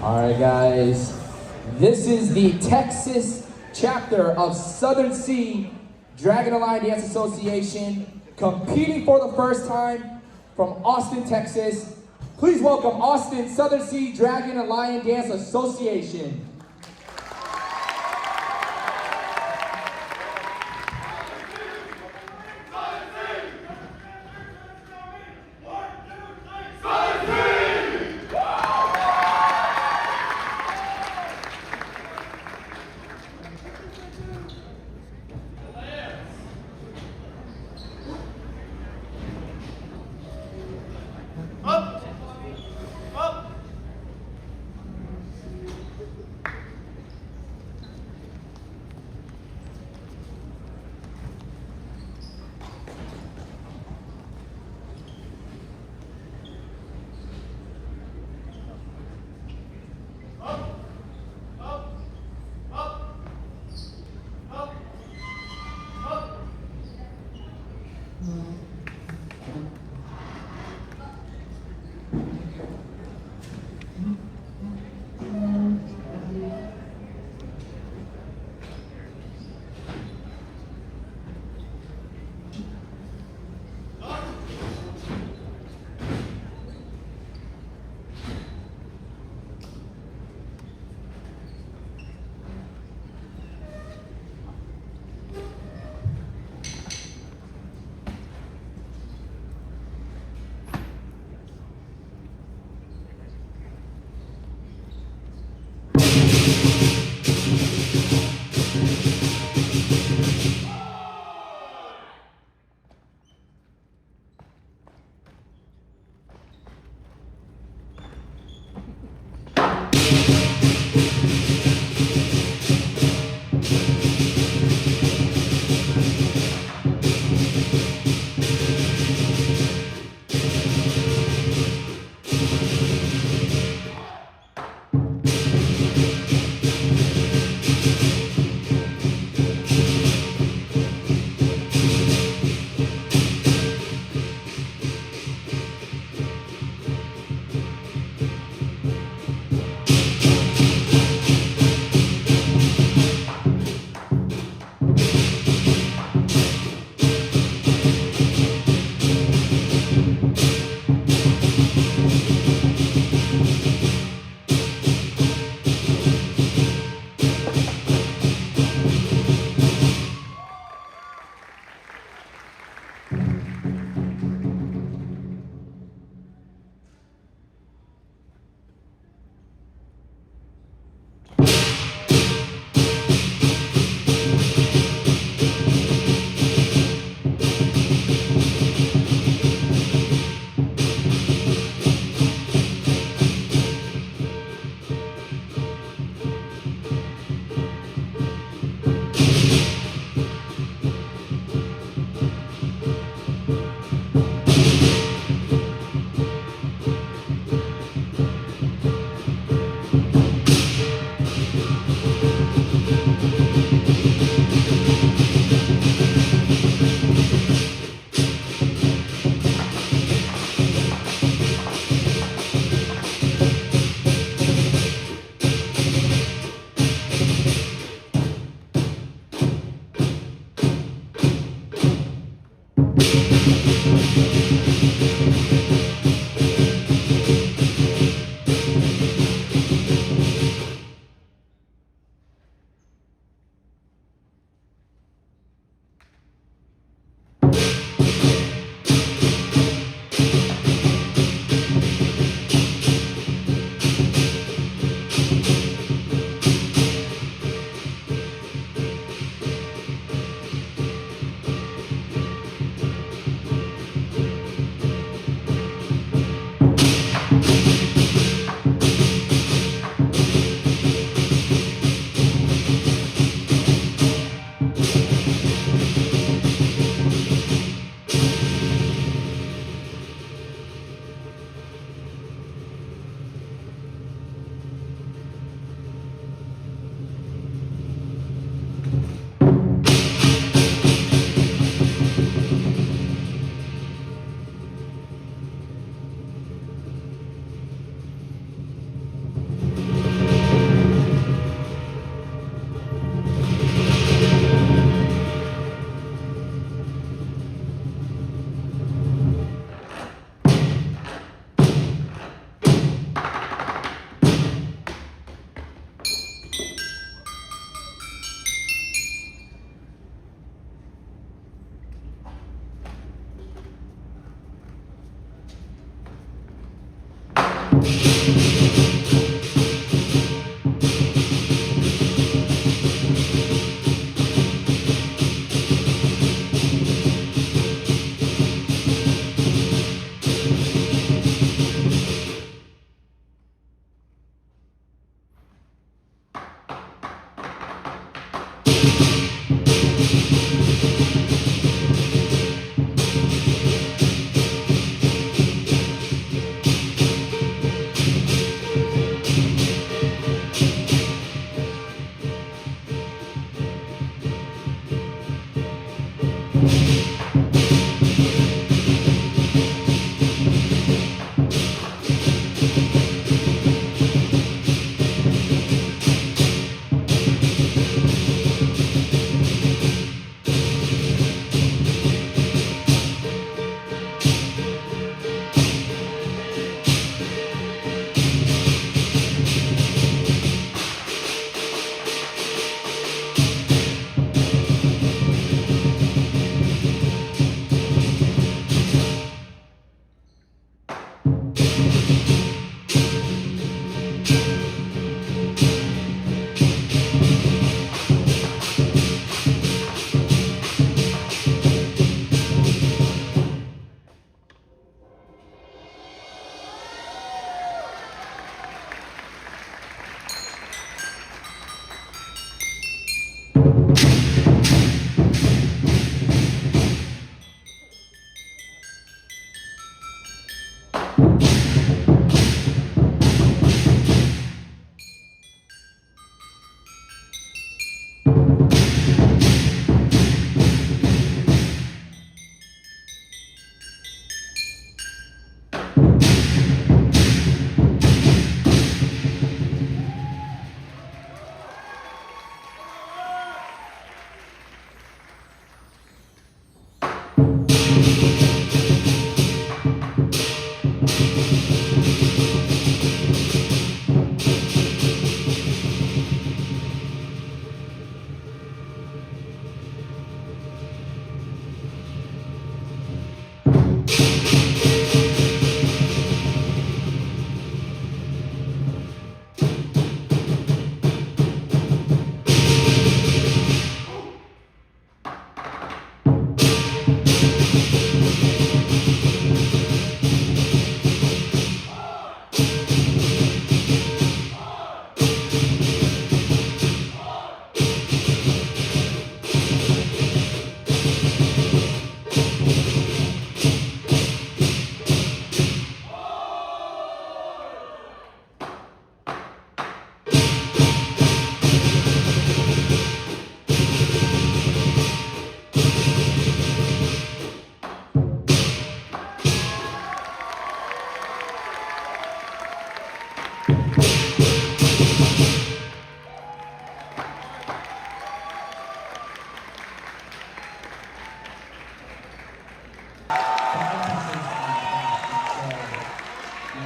All right, guys. This is the Texas chapter of Southern Sea Dragon Alliance Dance Association, competing for the first time from Austin, Texas. Please welcome Austin Southern Sea Dragon Alliance Dance Association.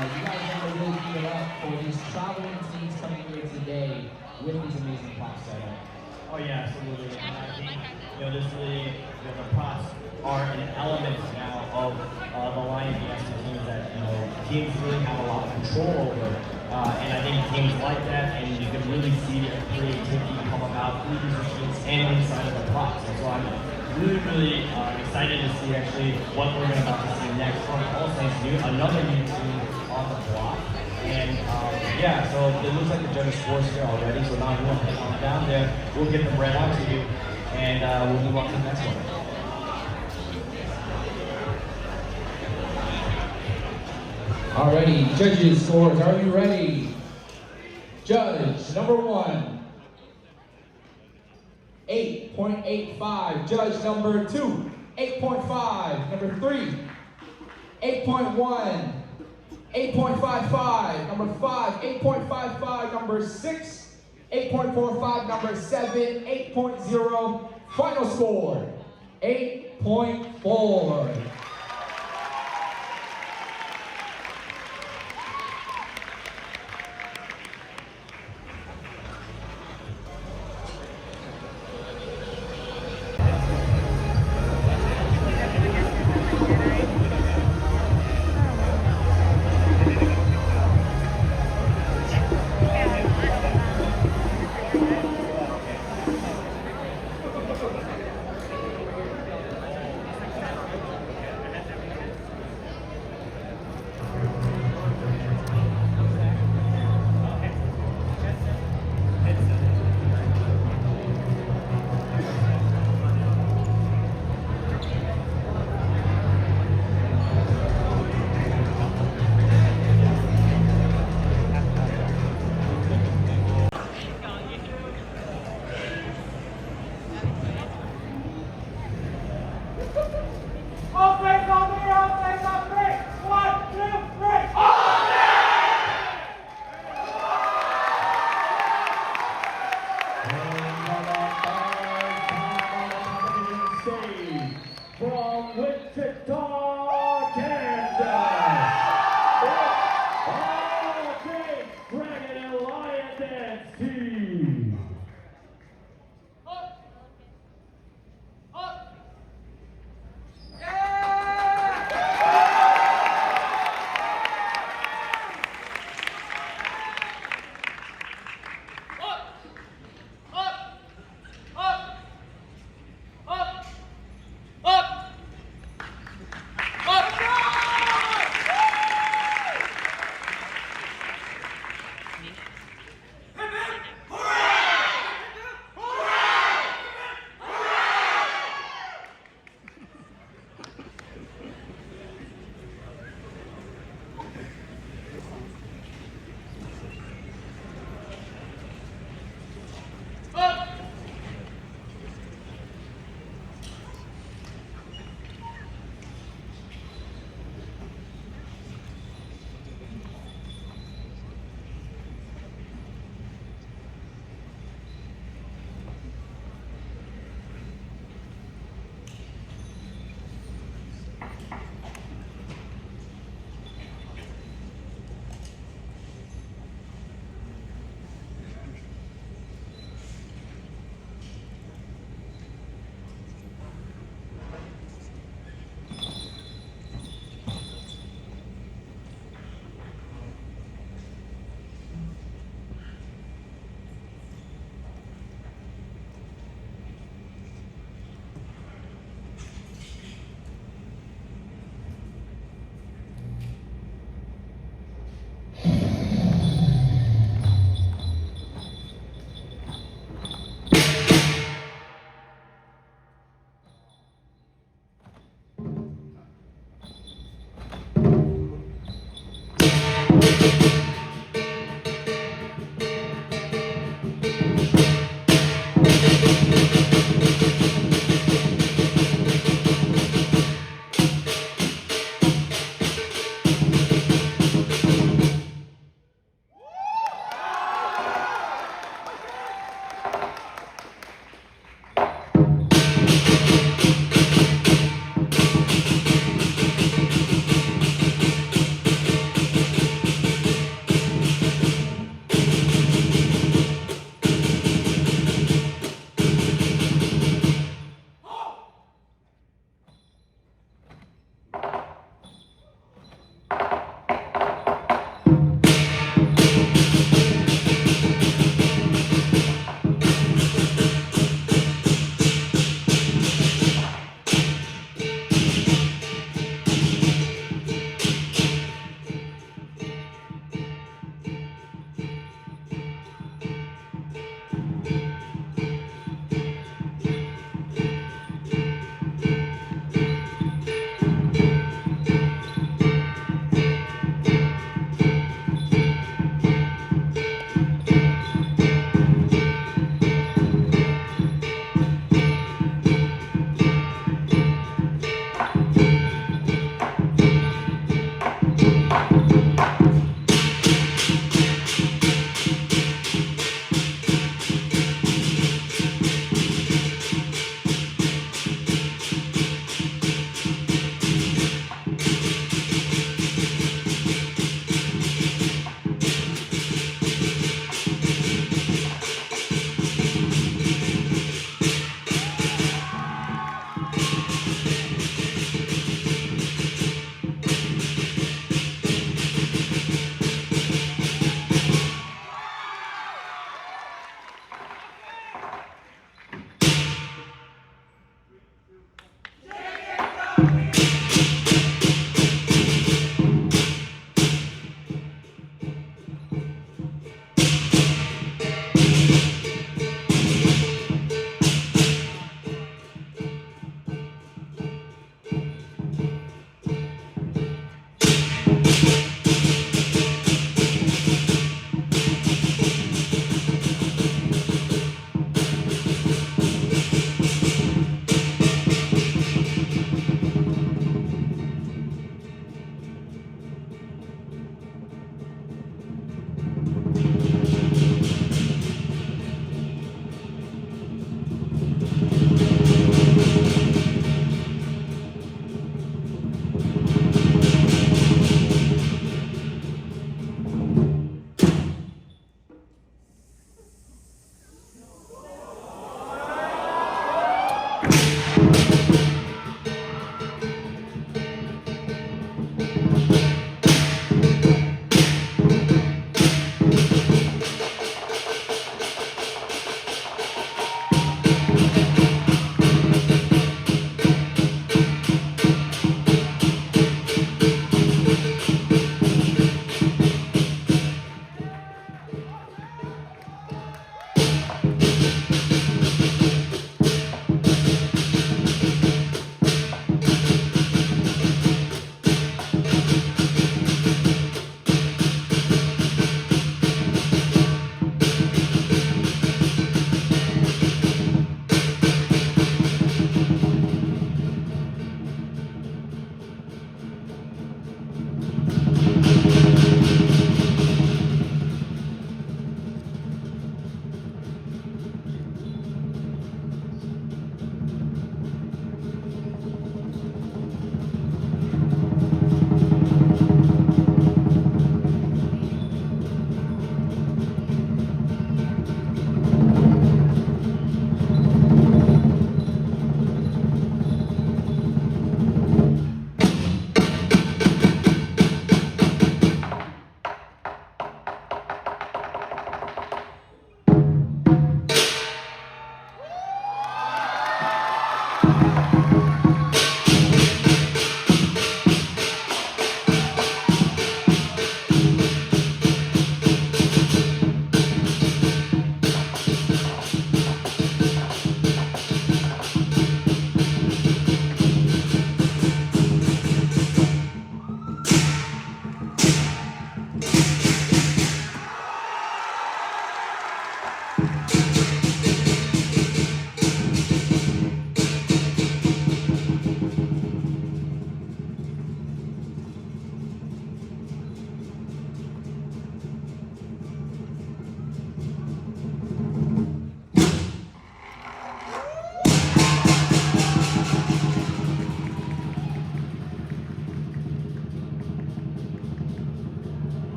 You guys have to really give it up for these traveling teams coming here today with these amazing props set up. Oh yeah, absolutely. And I think this really, the props are an element now of the Lion Fiesta teams that teams really have a lot of control over. And I think teams like that, and you can really see a creativity come about through these machines and inside of the props. And so I'm really excited to see actually what we're about to see next from All Saints New, another new team on the block. And yeah, so it looks like the judges scores here already. So now we want to head on down there. We'll get them read out to you, and we'll move on to the next one. Alrighty, judges, scores, are you ready? Judge number 1, 8.85. Judge number 2, 8.5. Number 3, 8.1. 8.55, number 5, 8.55, number 6, 8.45, number 7, 8.0, final score, 8.4.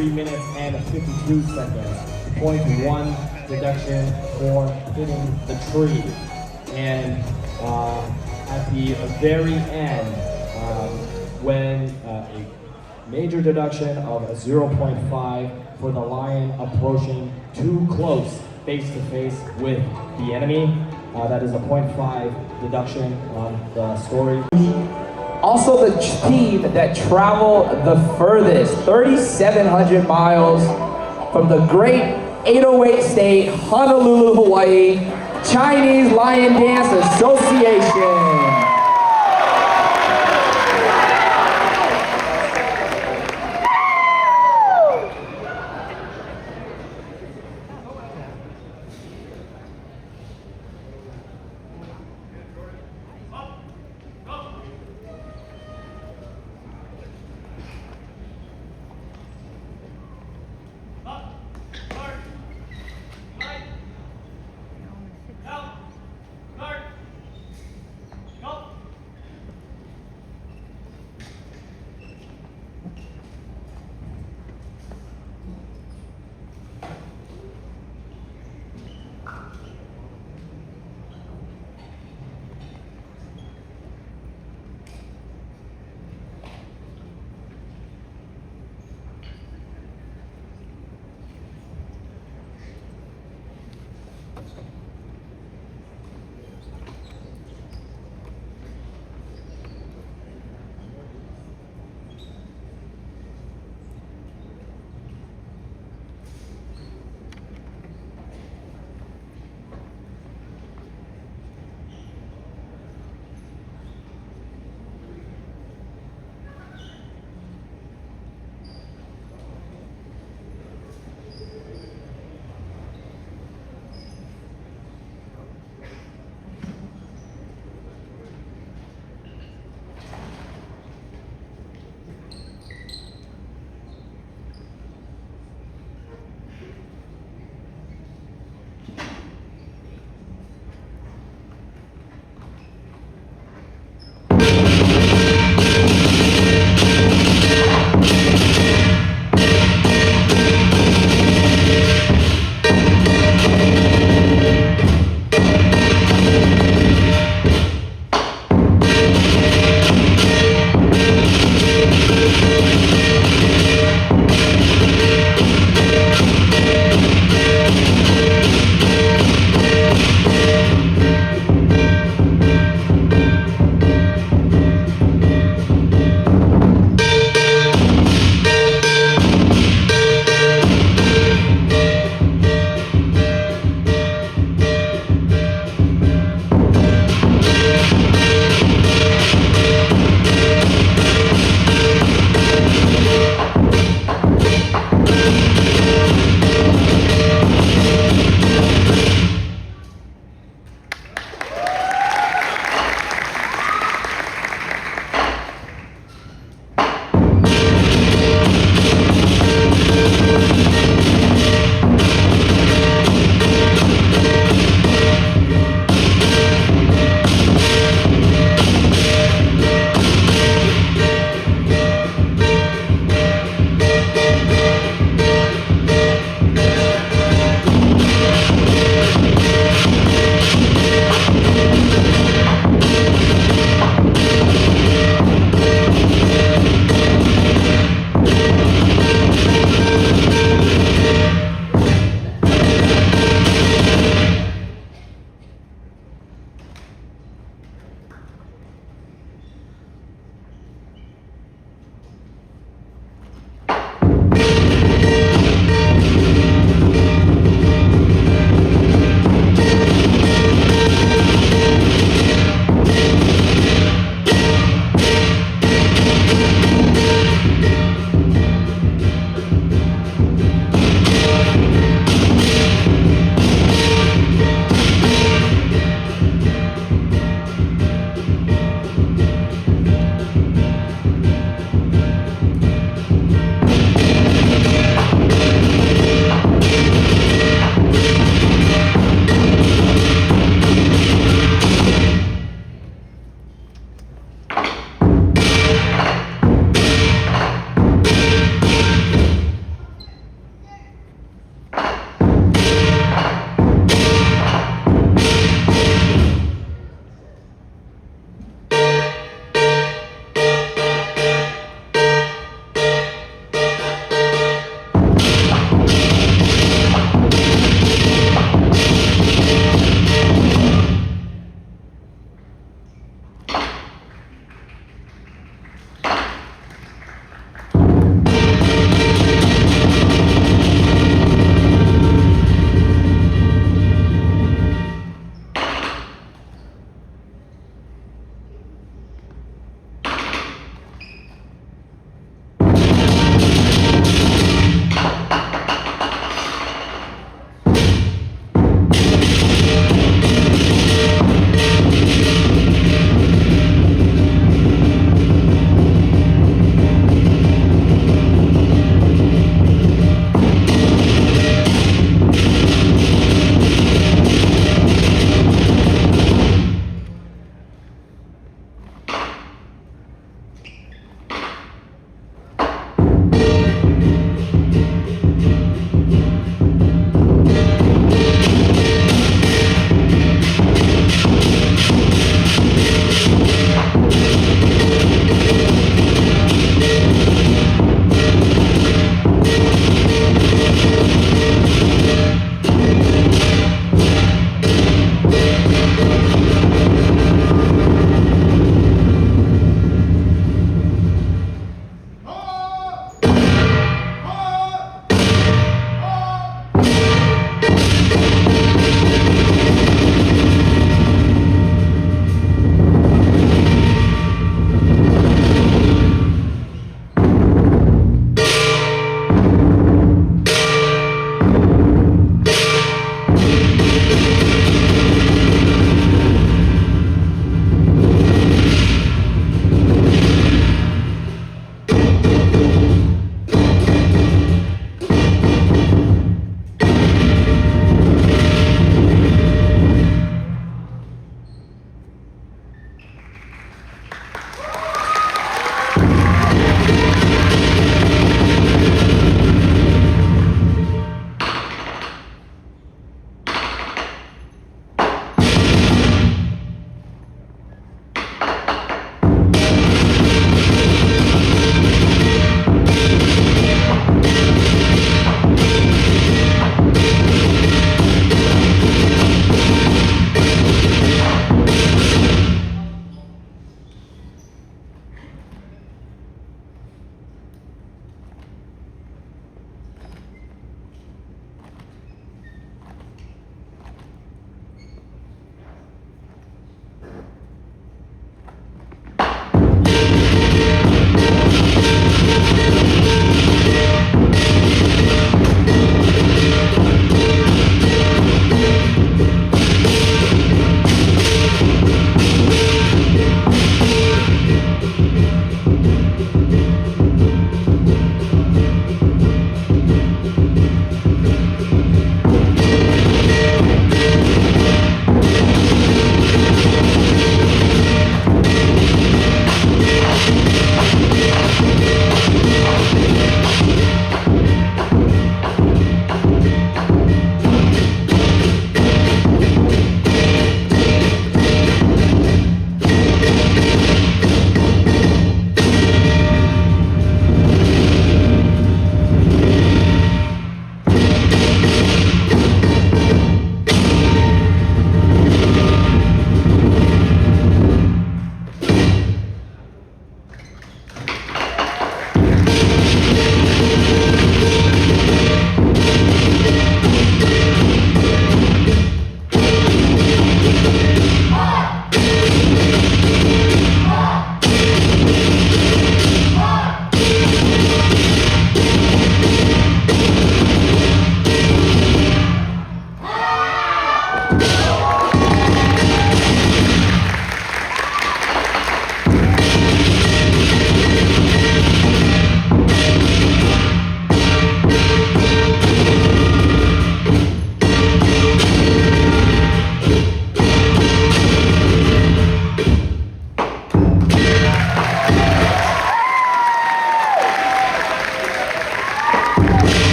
3 minutes and 52 seconds. 0.1 deduction for hitting the tree. And at the very end, when a major deduction of a 0.5 for the lion approaching too close face to face with the enemy. That is a 0.5 deduction on the story. Also the team that traveled the furthest, 3,700 miles from the great 808 state, Honolulu, Hawaii, Chinese Lion Dance Association.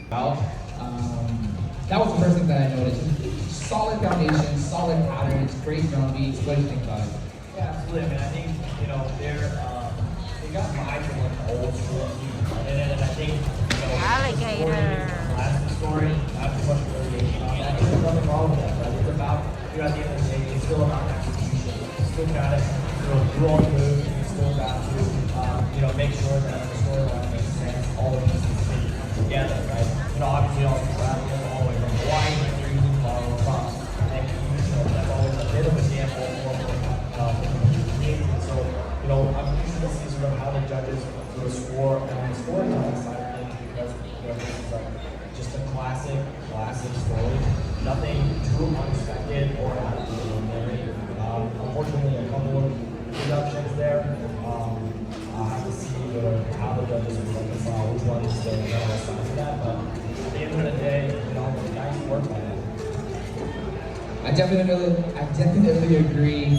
That was the first thing that I noticed. Solid foundation, solid patterns, great drum beats. What do you think about it? Yeah, absolutely. I mean, I think, you know, they got vibes from like the old school and I think, you know, Alligator. Classic story, not too much variation on that. There's nothing wrong with that, right? It's about, you know, at the end of the day, it's still about execution. You still gotta, you know, do all the moves, you still got to, you know, make sure that the storyline makes sense, all the pieces fit together, right? You know, obviously all the traveling all the way from Hawaii, they're using follow props, and you know, that's always a bit of a gamble for so, you know, I'm interested to see sort of how the judges sort of score on the storytelling side of things because, you know, this is like just a classic story. Nothing too unexpected or out of the ordinary. Unfortunately, a couple of reductions there. I'll have to see how the judges will reconcile which one is the better side of that. But at the end of the day, you know, nice work by them. I definitely agree.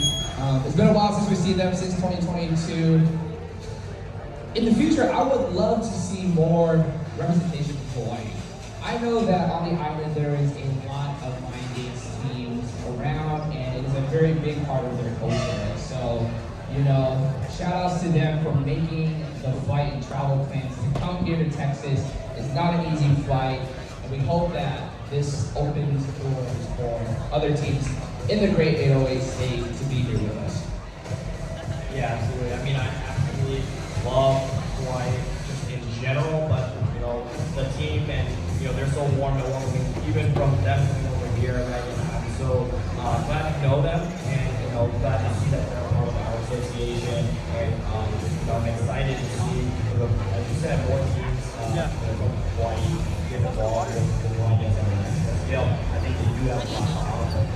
It's been a while since we've seen them, since 2022. In the future, I would love to see more representation from Hawaii. I know that on the island there is a lot of Mind Games teams around, and it is a very big part of their culture. And so, you know, shout outs to them for making the flight and travel plans to come here to Texas. It's not an easy flight, and we hope that this opens doors for other teams in the Great 808 State to be here with us. Yeah, absolutely. I mean, I absolutely love Hawaii just in general, but you know, the team and you know they're so warm and welcoming, even from them coming over here. Right? And I'm so glad to know them, and you know, glad to see that they're a part of our association. And you know, I'm excited to see, as you said, more teams from Hawaii get involved with the Hawaii and still, I think they do have a lot of talent.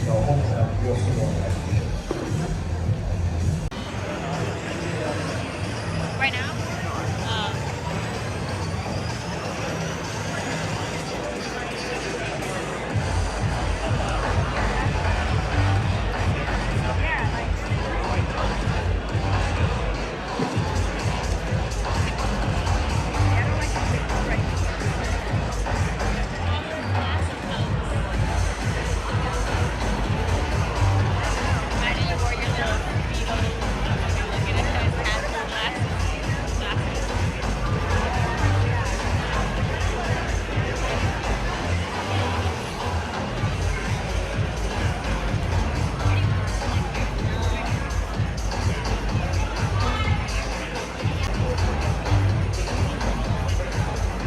So hopefully we'll see more of that. Right now?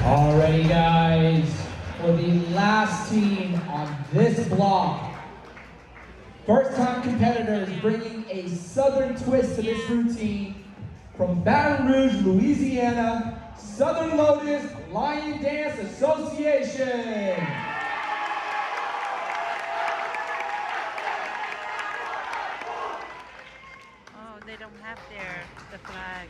Alrighty guys, for the last team on this block, first time competitors bringing a southern twist to this routine from Baton Rouge, Louisiana, Southern Lotus Lion Dance Association. Oh, they don't have the flag.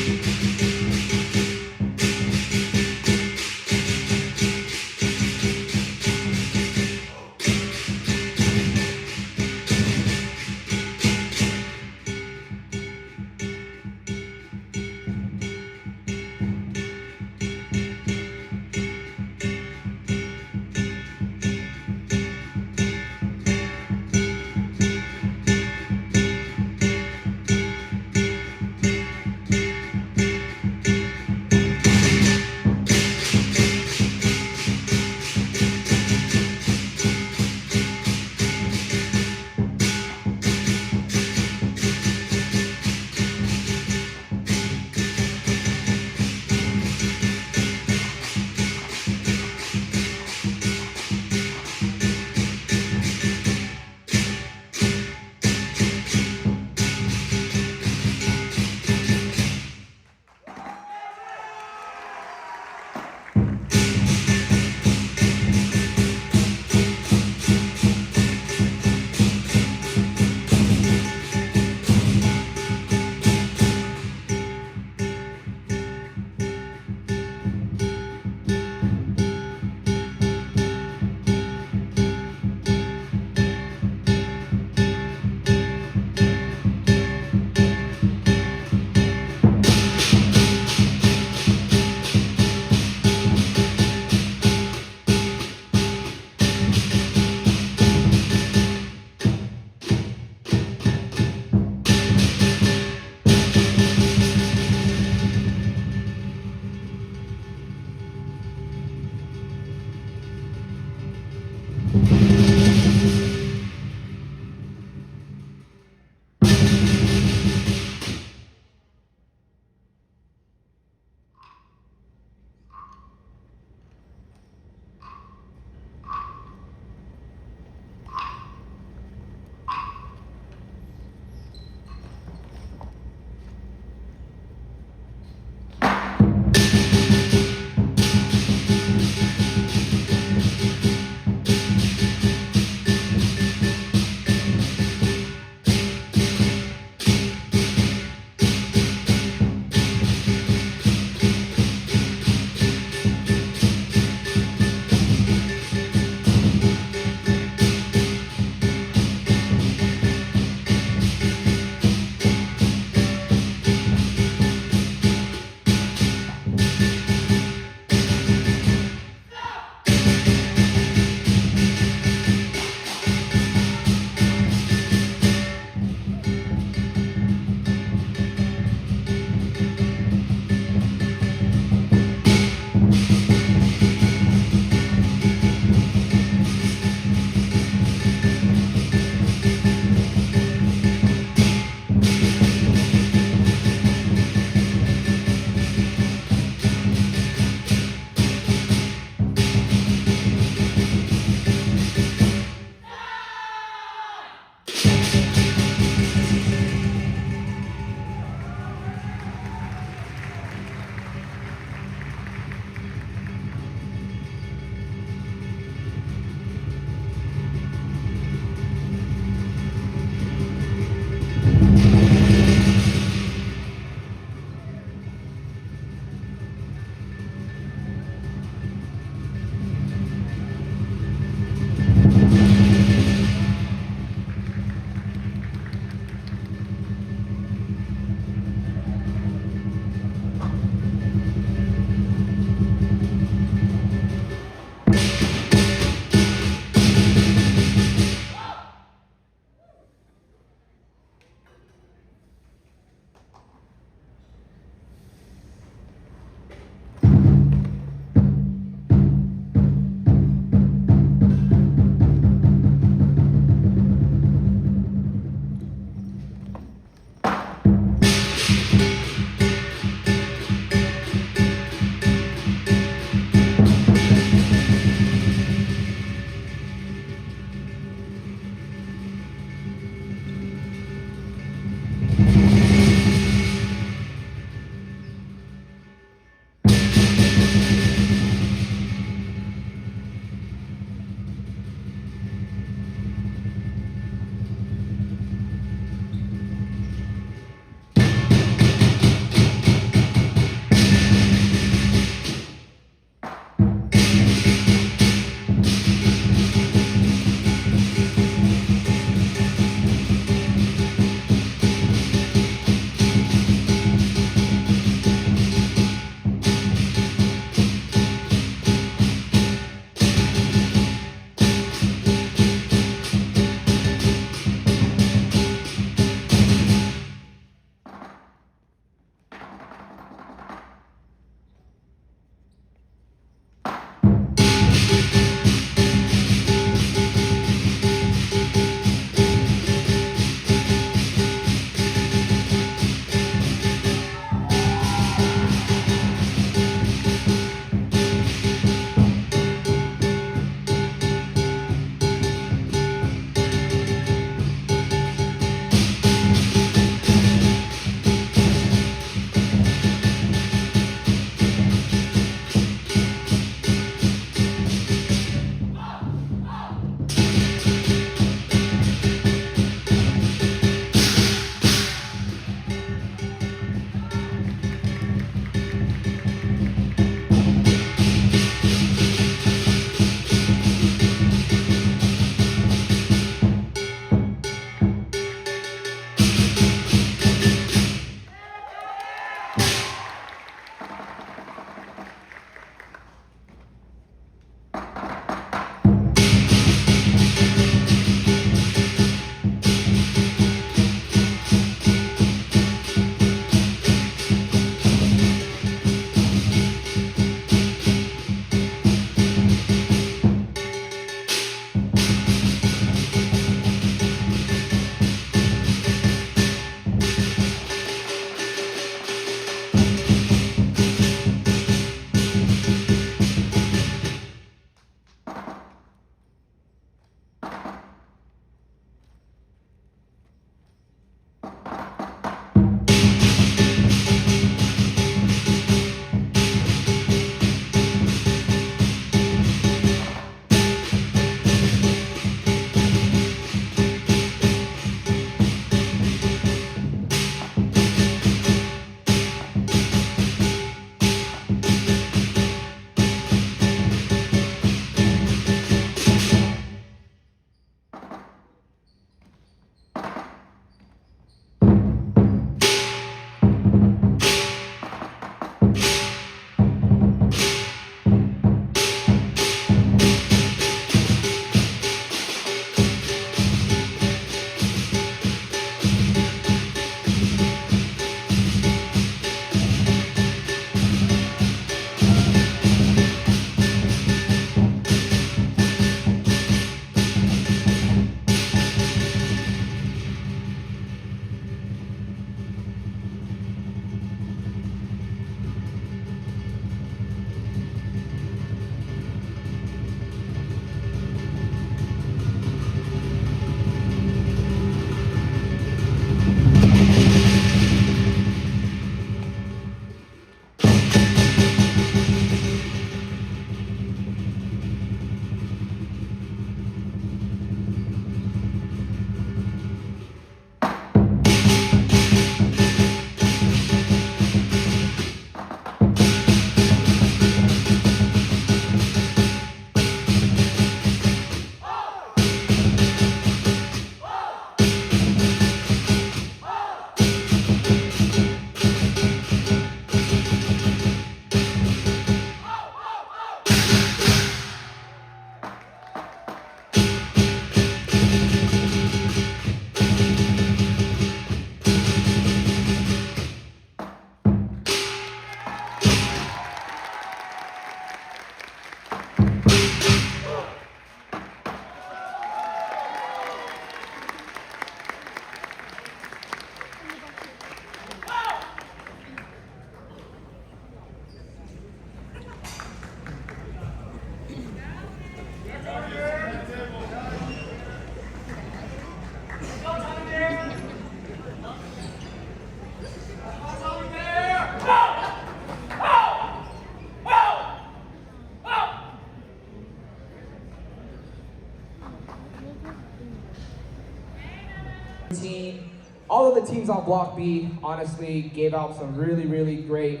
team. All of the teams on Block B honestly gave out some really great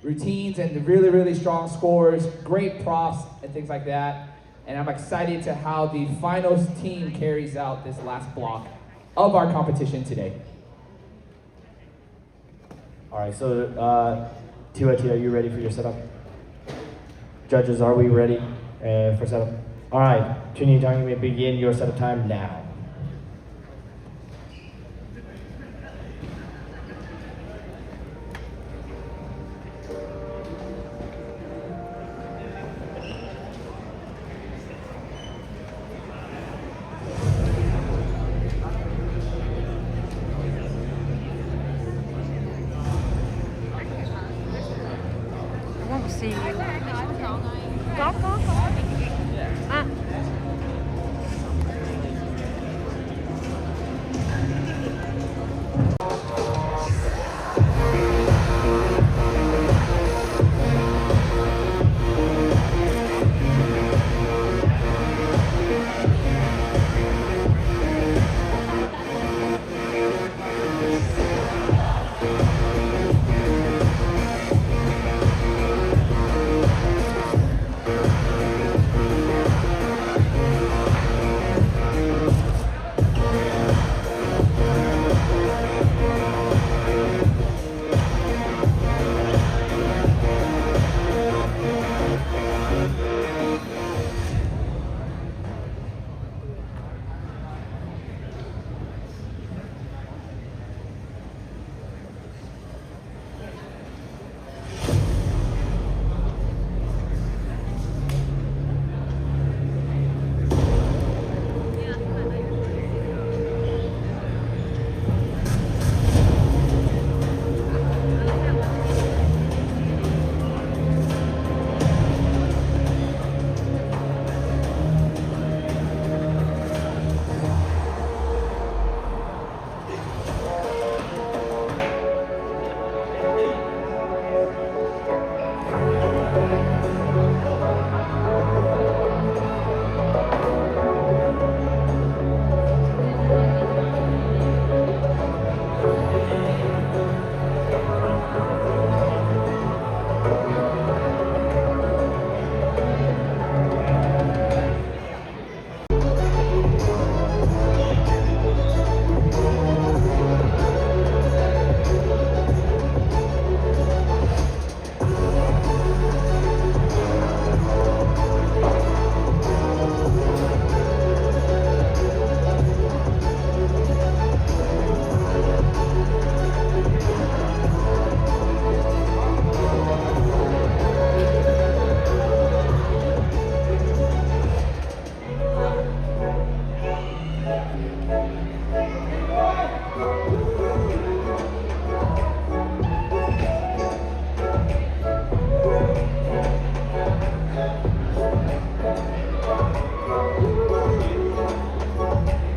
routines and really strong scores, great props and things like that. And I'm excited to how the finals team carries out this last block of our competition today. All right, so TYT, are you ready for your setup? Judges, are we ready for setup? All right, Chunyi Tang, you may begin your setup time now. I want to see you. Có. À.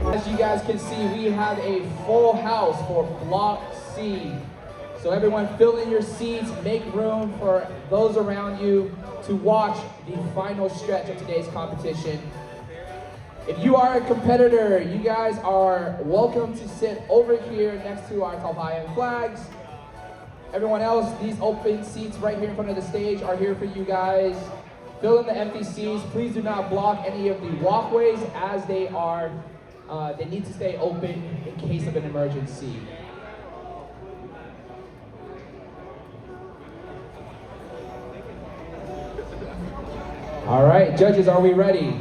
As you guys can see, we have a full house for Block C. So everyone fill in your seats, make room for those around you to watch the final stretch of today's competition. If you are a competitor, you guys are welcome to sit over here next to our Talpayan flags. Everyone else, these open seats right here in front of the stage are here for you guys. Fill in the empty seats. Please do not block any of the walkways as they are, they need to stay open in case of an emergency. All right, judges, are we ready?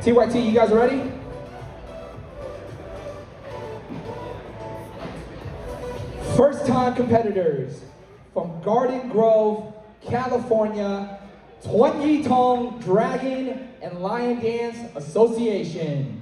TYT, you guys ready? First time competitors from Garden Grove, California, Tuan Tong Dragon and Lion Dance Association.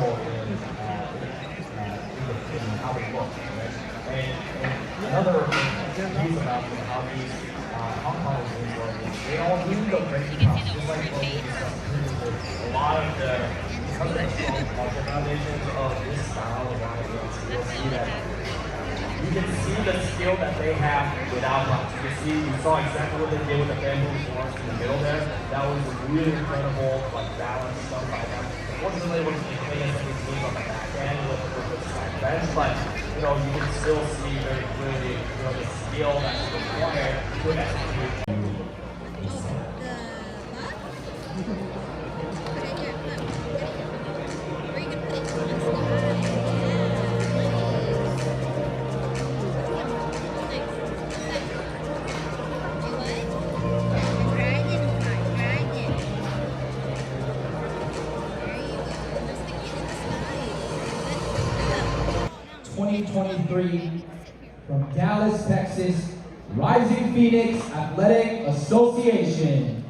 in how they look. Right? And another piece about how these Hong Kong teams work is they all do the breaking tough, just like what we discussed. A lot of because of the strong culture foundations of this style of violence, you'll see that you can see the skill that they have without much. You saw exactly what they did with the bamboo forms in the middle there. That was really incredible, like balance done by them. Unfortunately, it wasn't play against any team on the back end with the side bench, but you can still see very clearly, the skill that's required to execute. From Dallas, Texas, Rising Phoenix Athletic Association.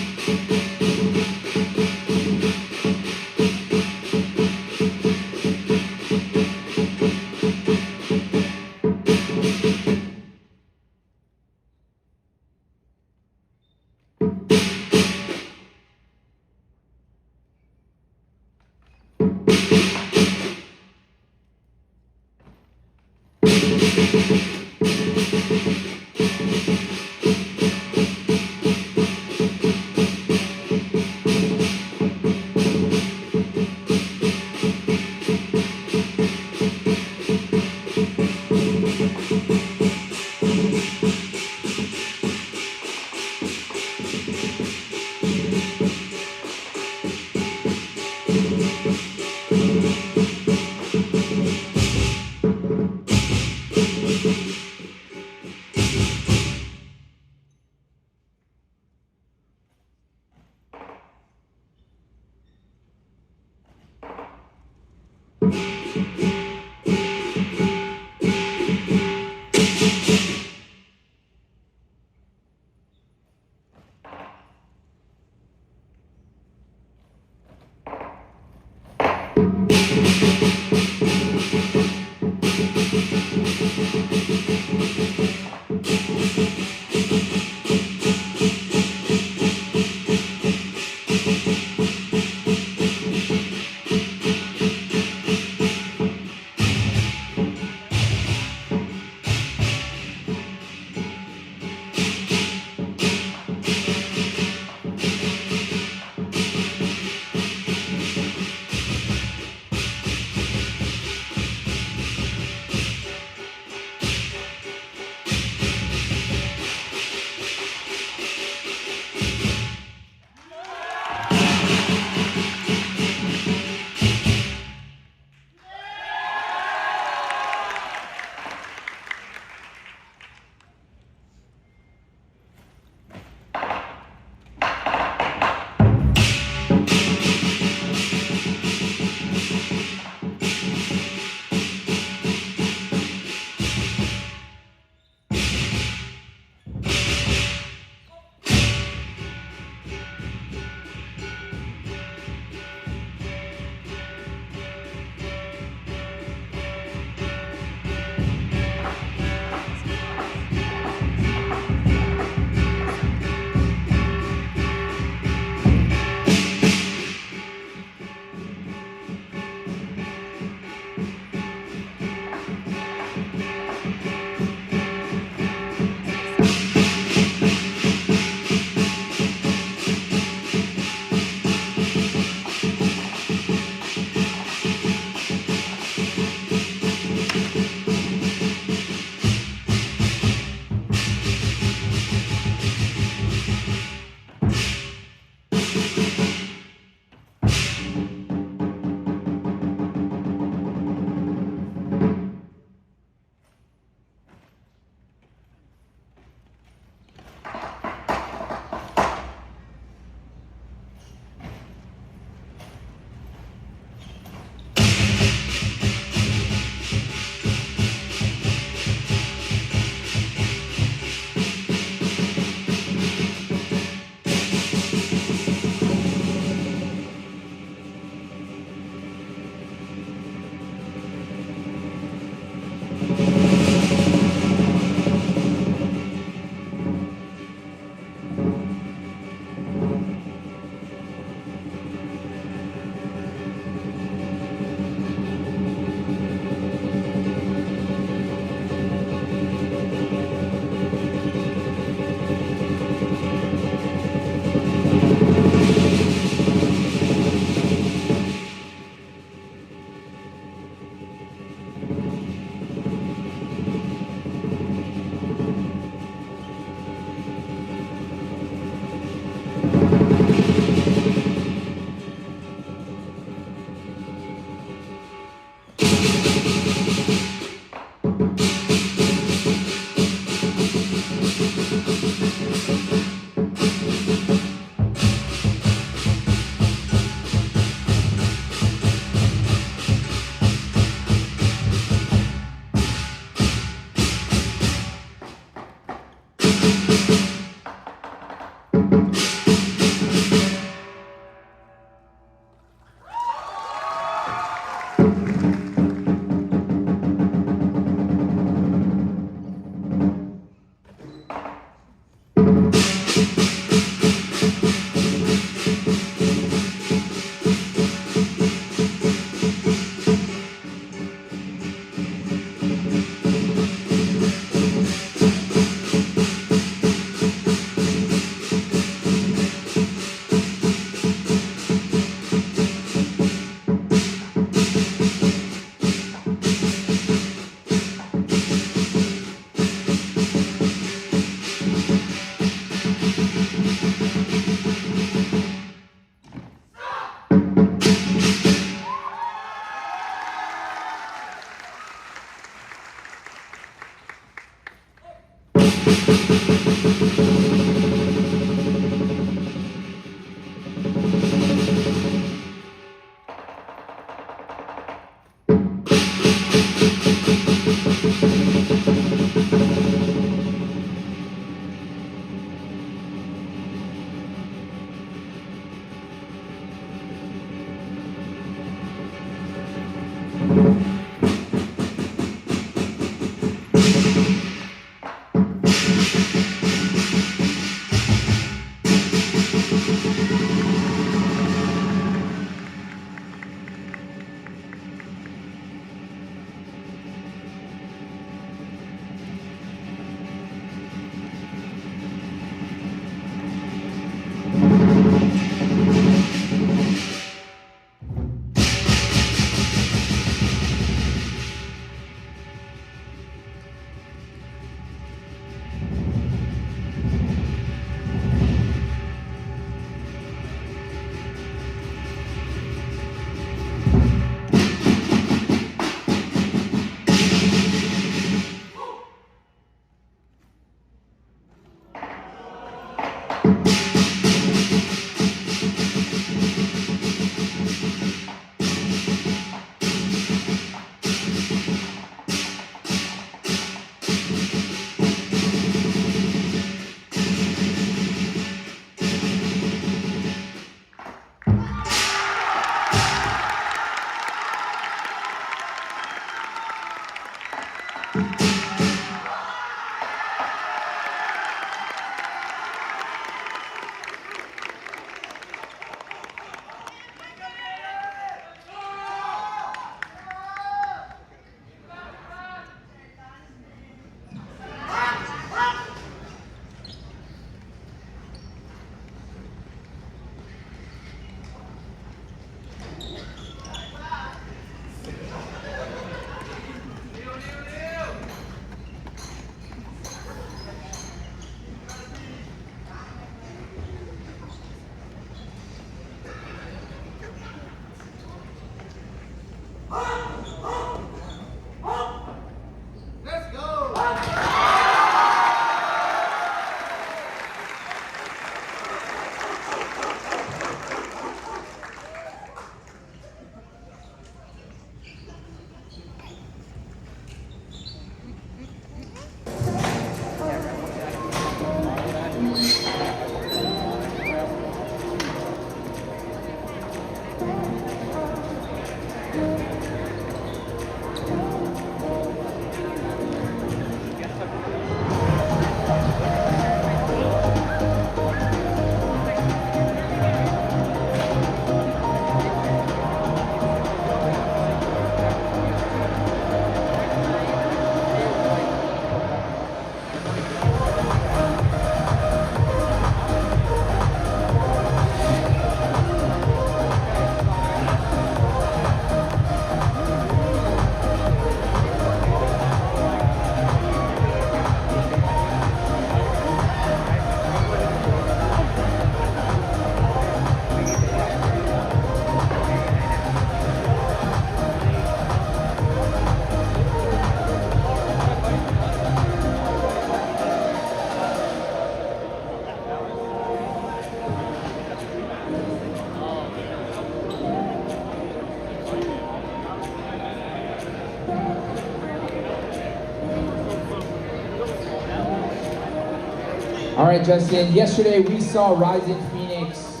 All right, Justin. Yesterday we saw Rising Phoenix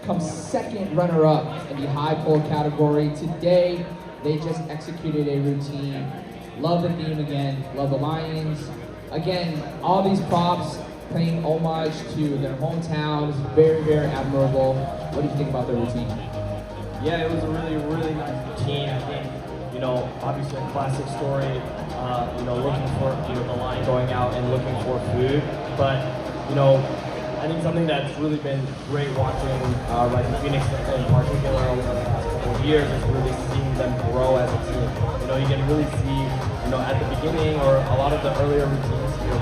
come second runner-up in the high pull category. Today, they just executed a routine. Love the theme again. Love the Lions. Again, all these props paying homage to their hometowns. Very, very admirable. What do you think about their routine? Yeah, it was a really, really nice routine. I think, obviously a classic story, looking for, the line going out and looking for food. But, I think something that's really been great watching Rising Phoenix in particular over the past couple of years is really seeing them grow as a team. You can really see, at the beginning or a lot of the earlier routines, you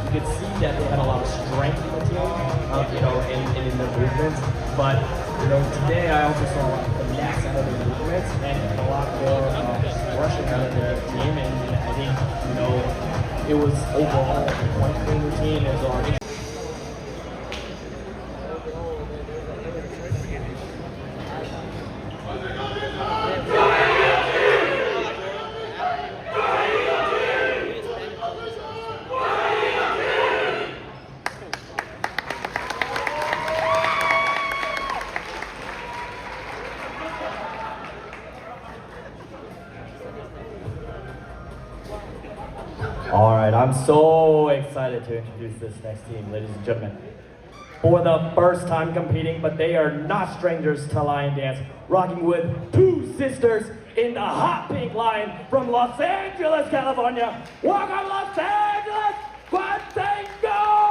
could see that they had a lot of strength in the team, and in their movements. But, today I also saw a lot of finesse out of their movements and a lot more rushing out of their team. And I think, it was overall one clean routine as our All right, I'm so excited to introduce this next team, ladies and gentlemen. For the first time competing, but they are not strangers to lion dance, rocking with two sisters in the hot pink line from Los Angeles, California. Welcome, Los Angeles, Fandango!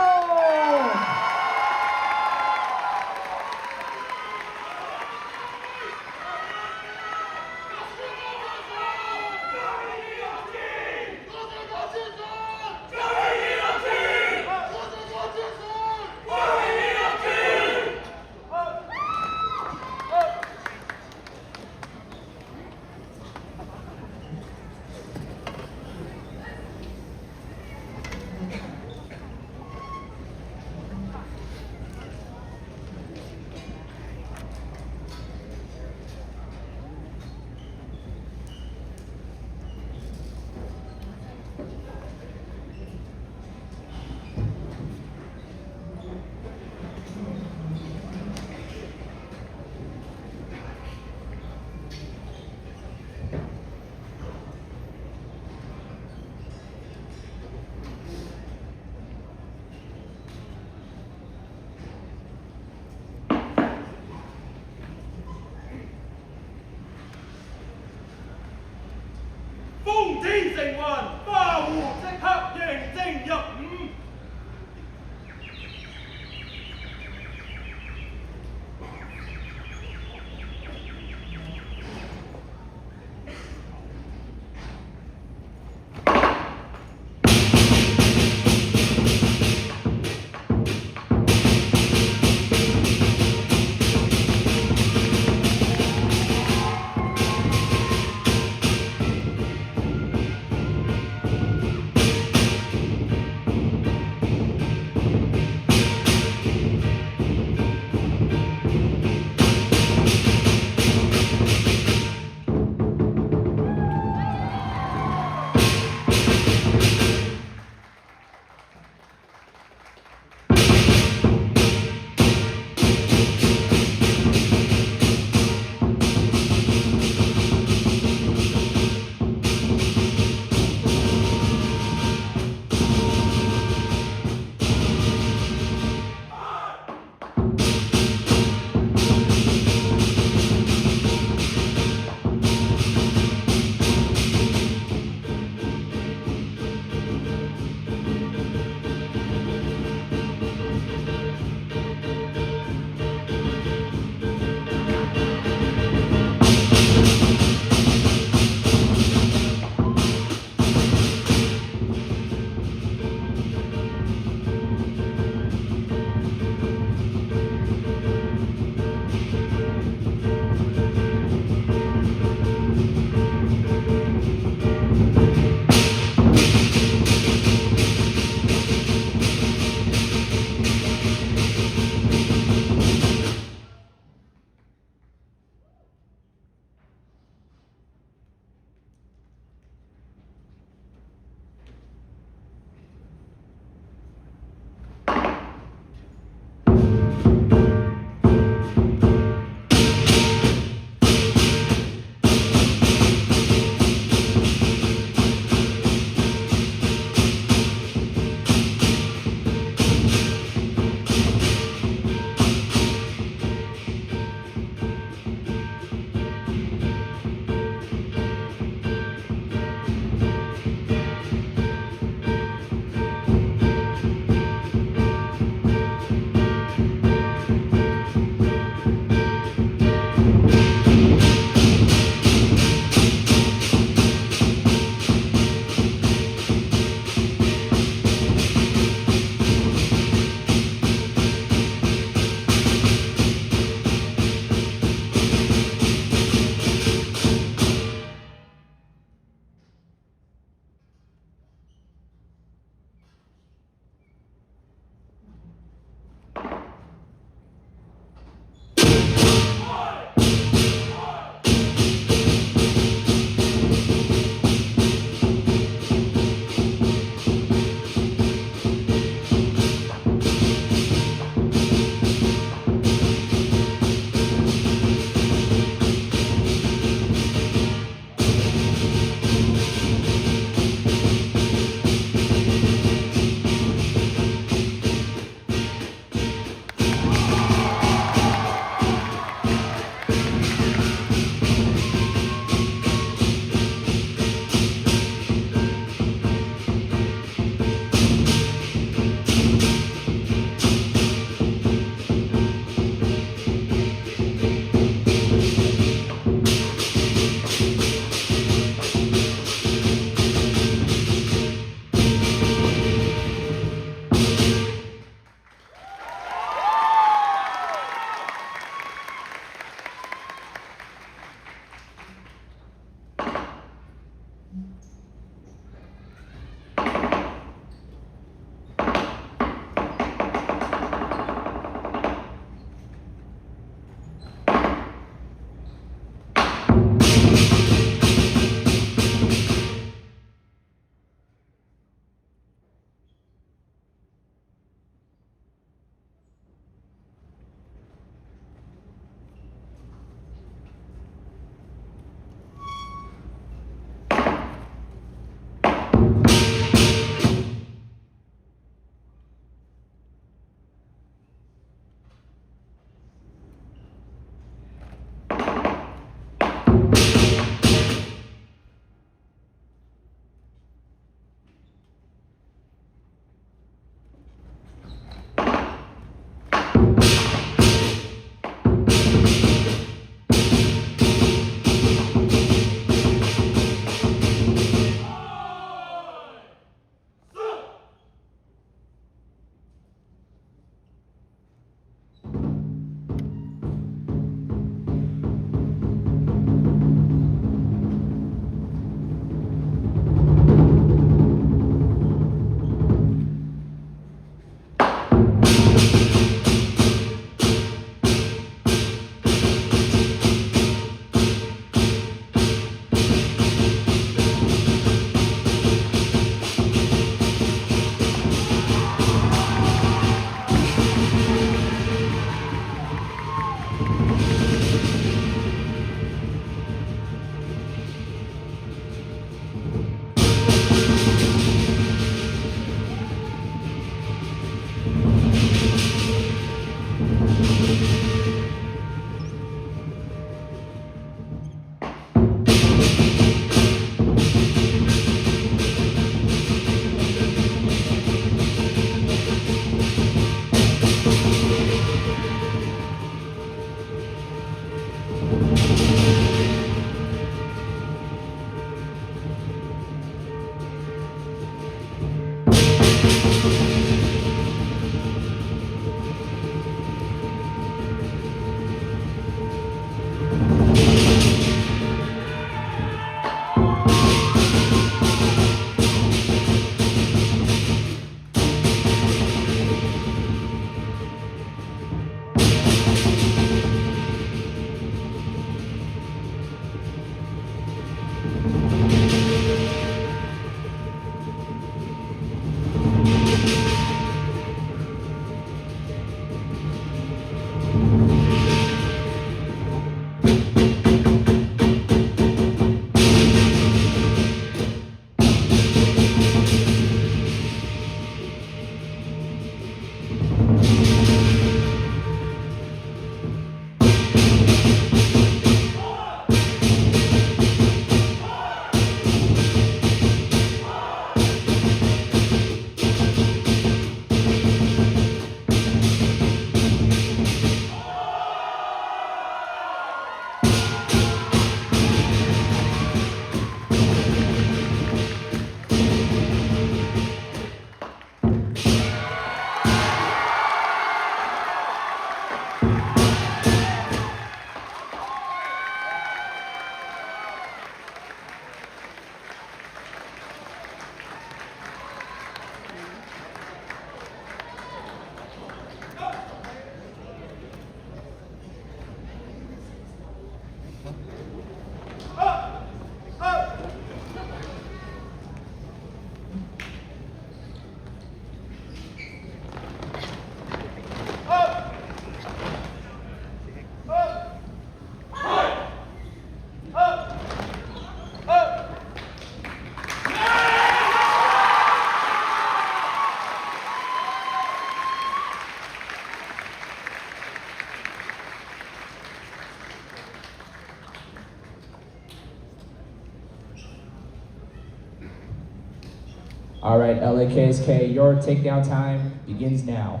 All right, LAKSK, your takedown time begins now.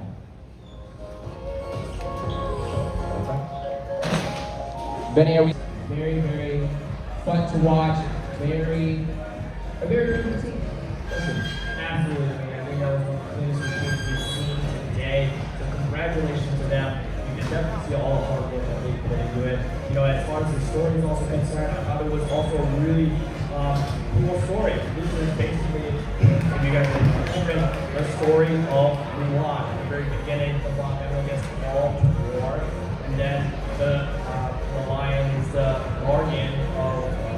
Benny, are we very, very fun to watch, a very good team. Absolutely, I think that was one of the cleanest routines we've seen today. So congratulations to them. You can definitely see all the hard work that they put into it. You know, as far as the story is also concerned, I thought it was also a really cool story. This is basically, if you guys remember, the story of Mulan. At the very beginning, the Black Emperor gets called to war, and then the lion is the guardian of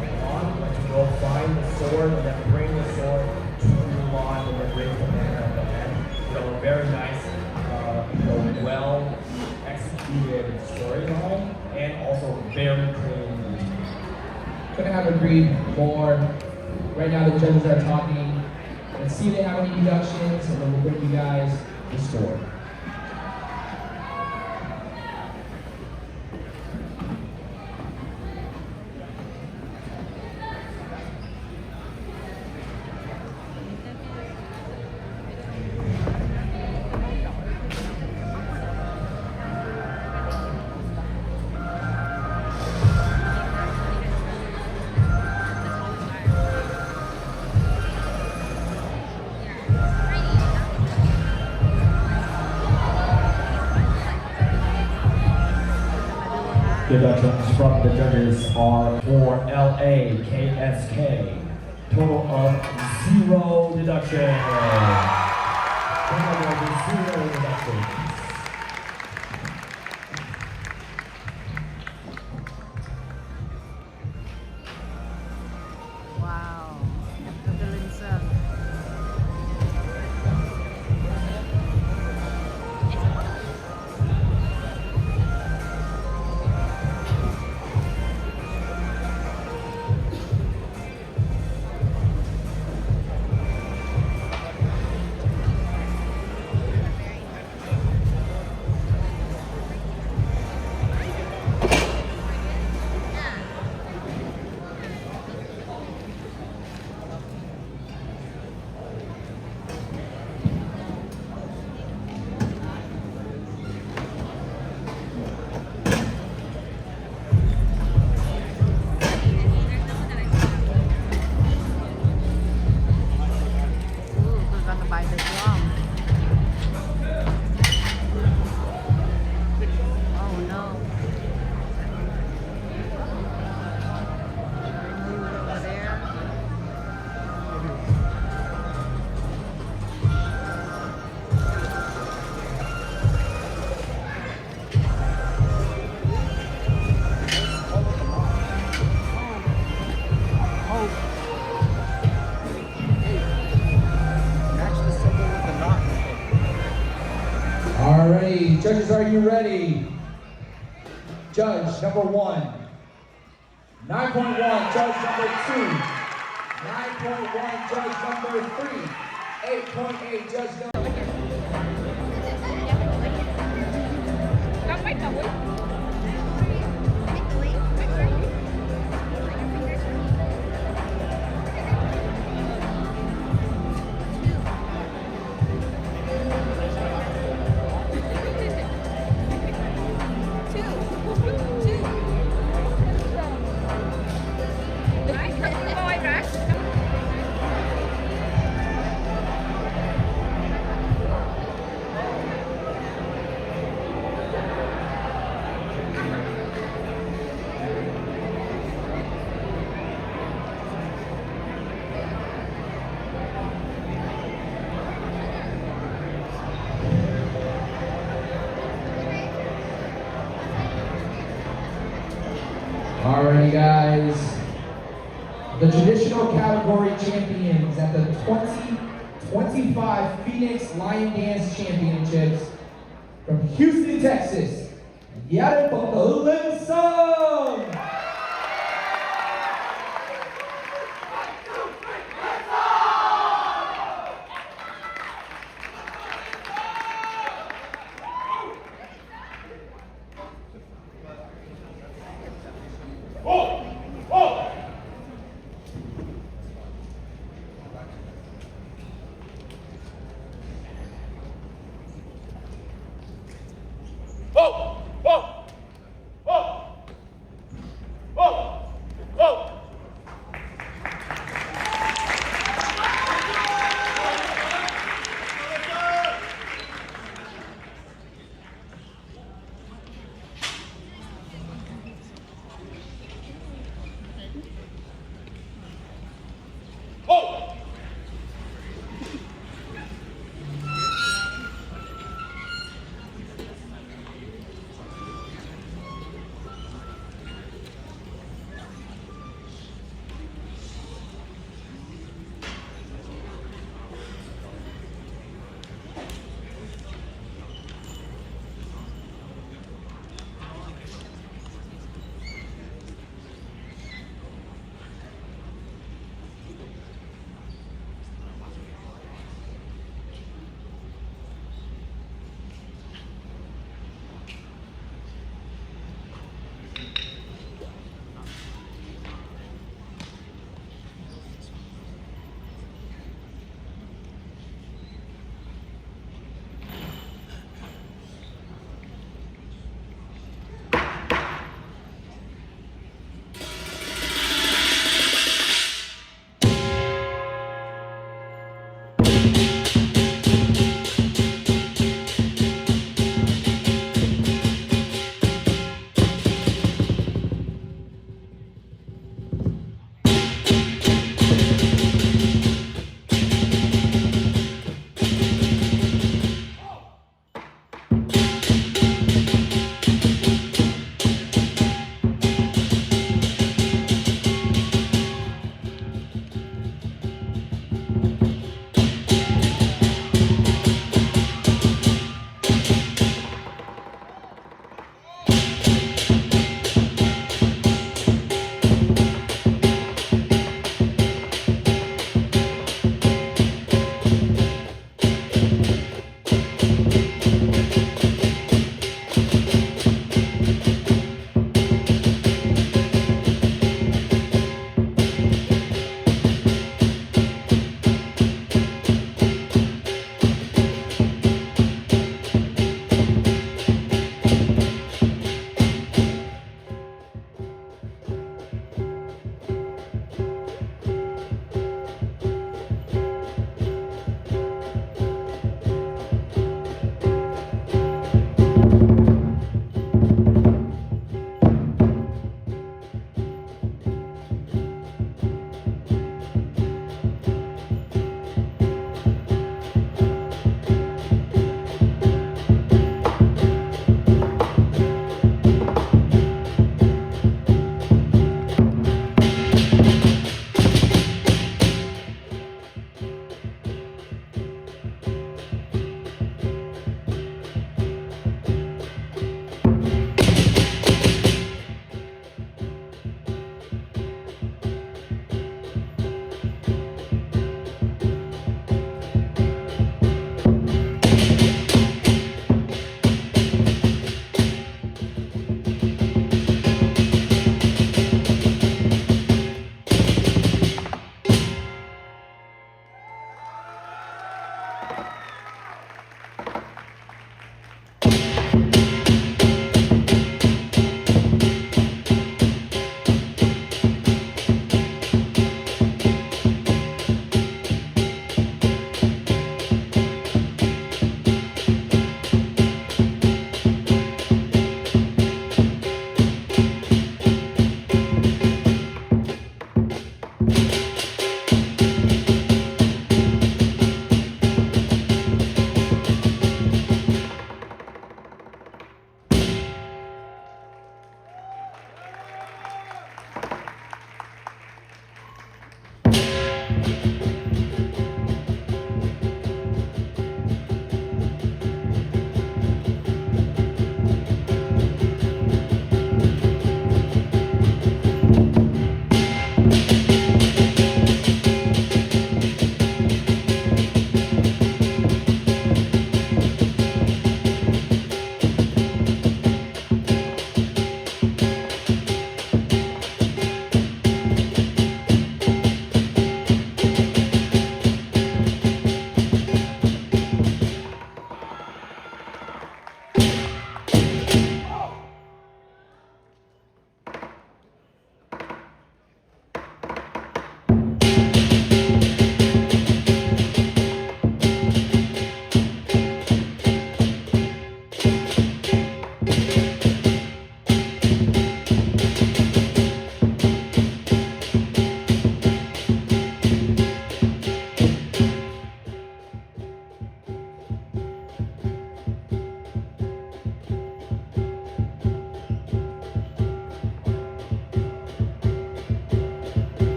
Mulan, like to go find the sword and then bring the sword to Mulan and then raise the banner at the end. You know, very nice, well executed storyline and also very clean. Couldn't have agreed more. Right now the judges are talking. Let's see if they have any deductions, and then we'll bring you guys the score. Deductions from the judges are for LAKSK. Total of 0 deductions. Total of 0 deductions. Wow. Gagaling sa. Alrighty, judges, are you ready? Judge number 1. 9.1, judge number 2. 9.1, judge number 3. 8.8, judge number... Alrighty, guys. The traditional category champions at the 2025 Phoenix Lion Dance Championships from Houston, Texas, Yarepokalen Song.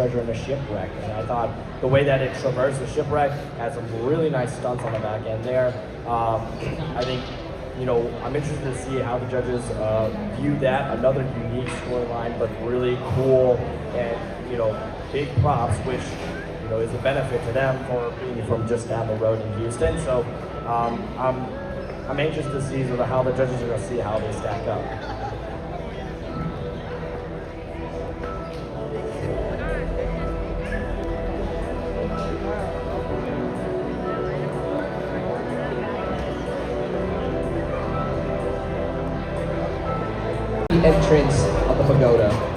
treasure in a shipwreck. And I thought the way that it traversed the shipwreck had some really nice stunts on the back end there. I think, you know, I'm interested to see how the judges view that. Another unique storyline, but really cool and, you know, big props, which, you know, is a benefit to them for being from just down the road in Houston. So I'm anxious to see sort of how the judges are going to see how they stack up. The entrance of the pagoda.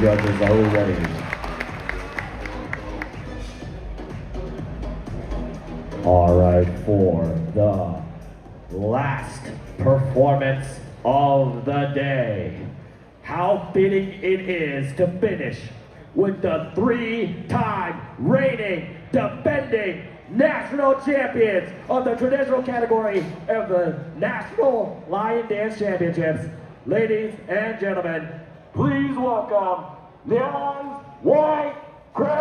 Judges are ready. All right, for the last performance of the day. How fitting it is to finish with the 3-time reigning, defending national champions of the traditional category of the National Lion Dance Championships. Ladies and gentlemen, please welcome Leon White Crane!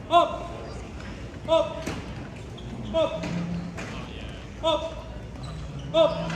Up! Up! Up! Up! Up!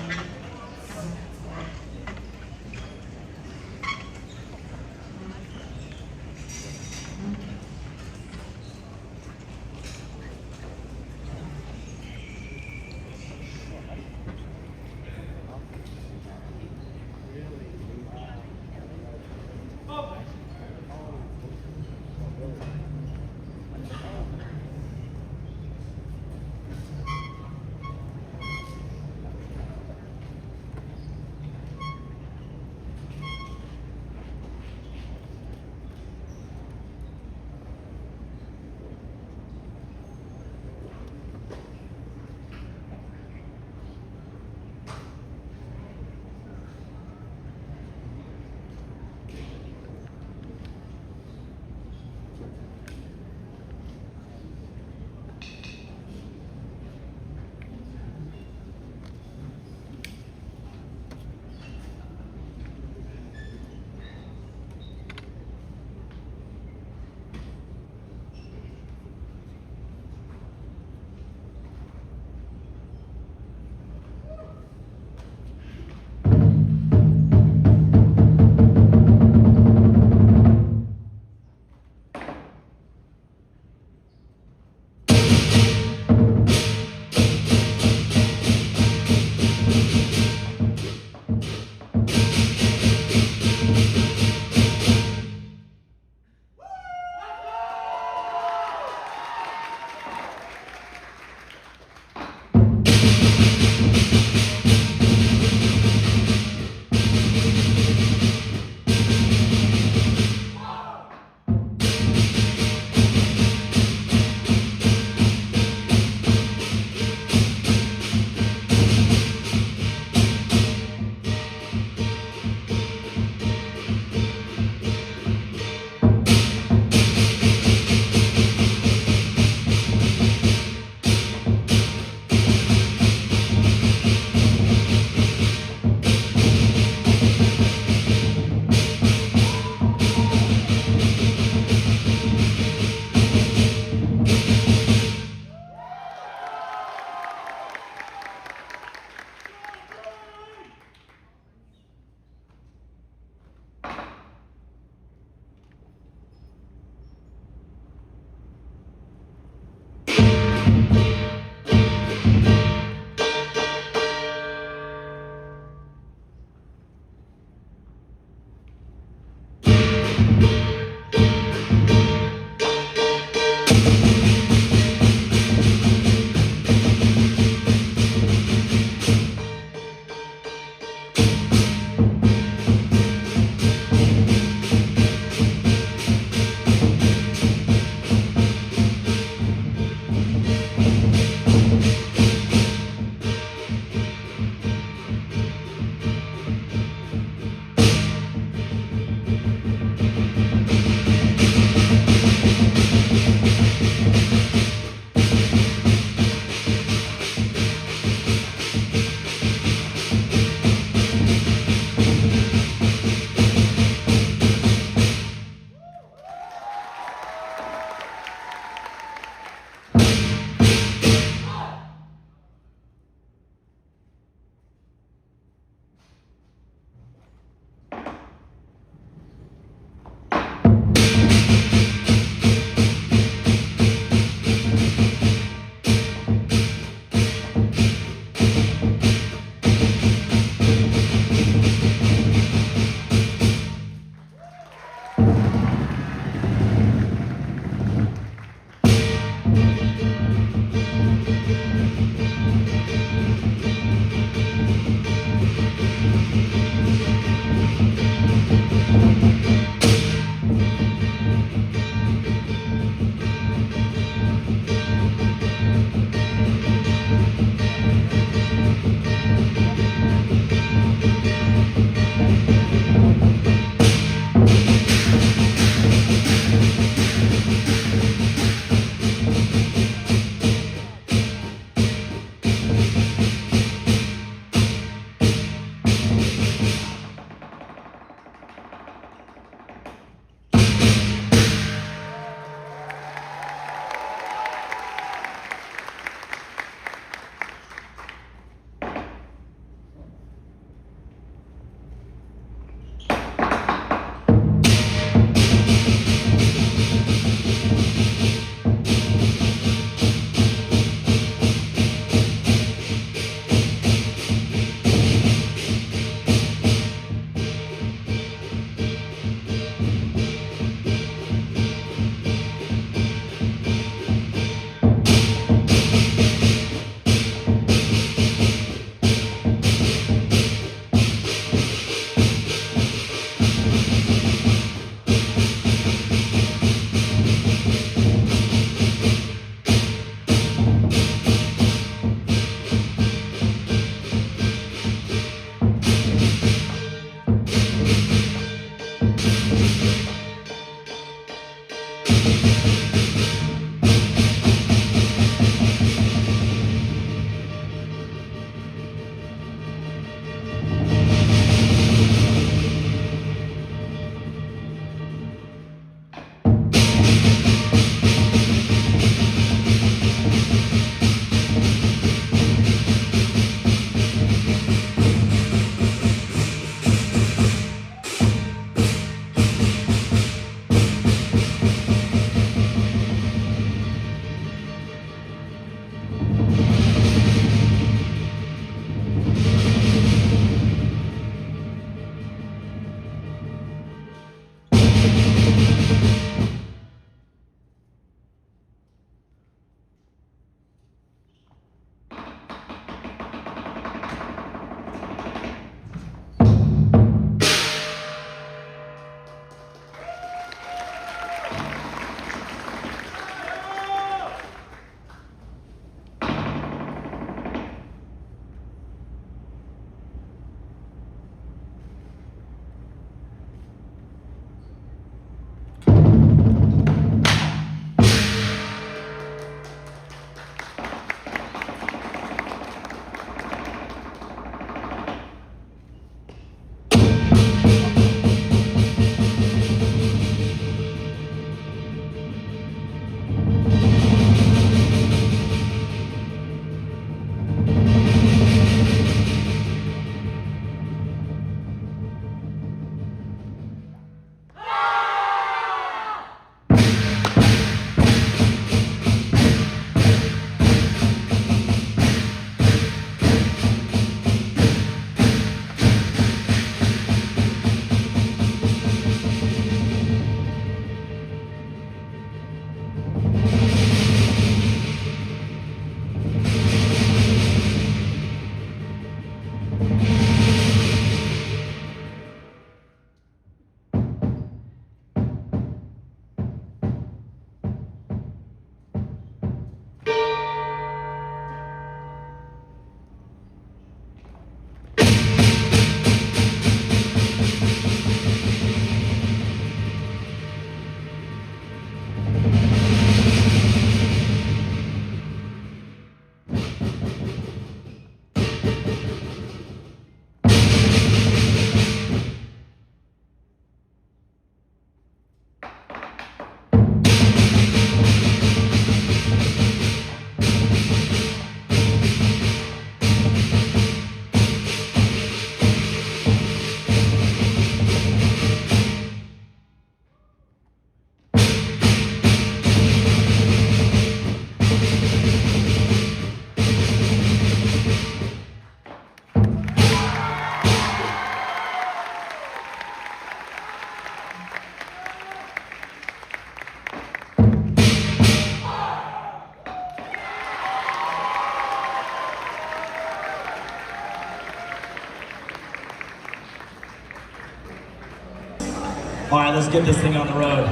All right, let's get this thing on the road.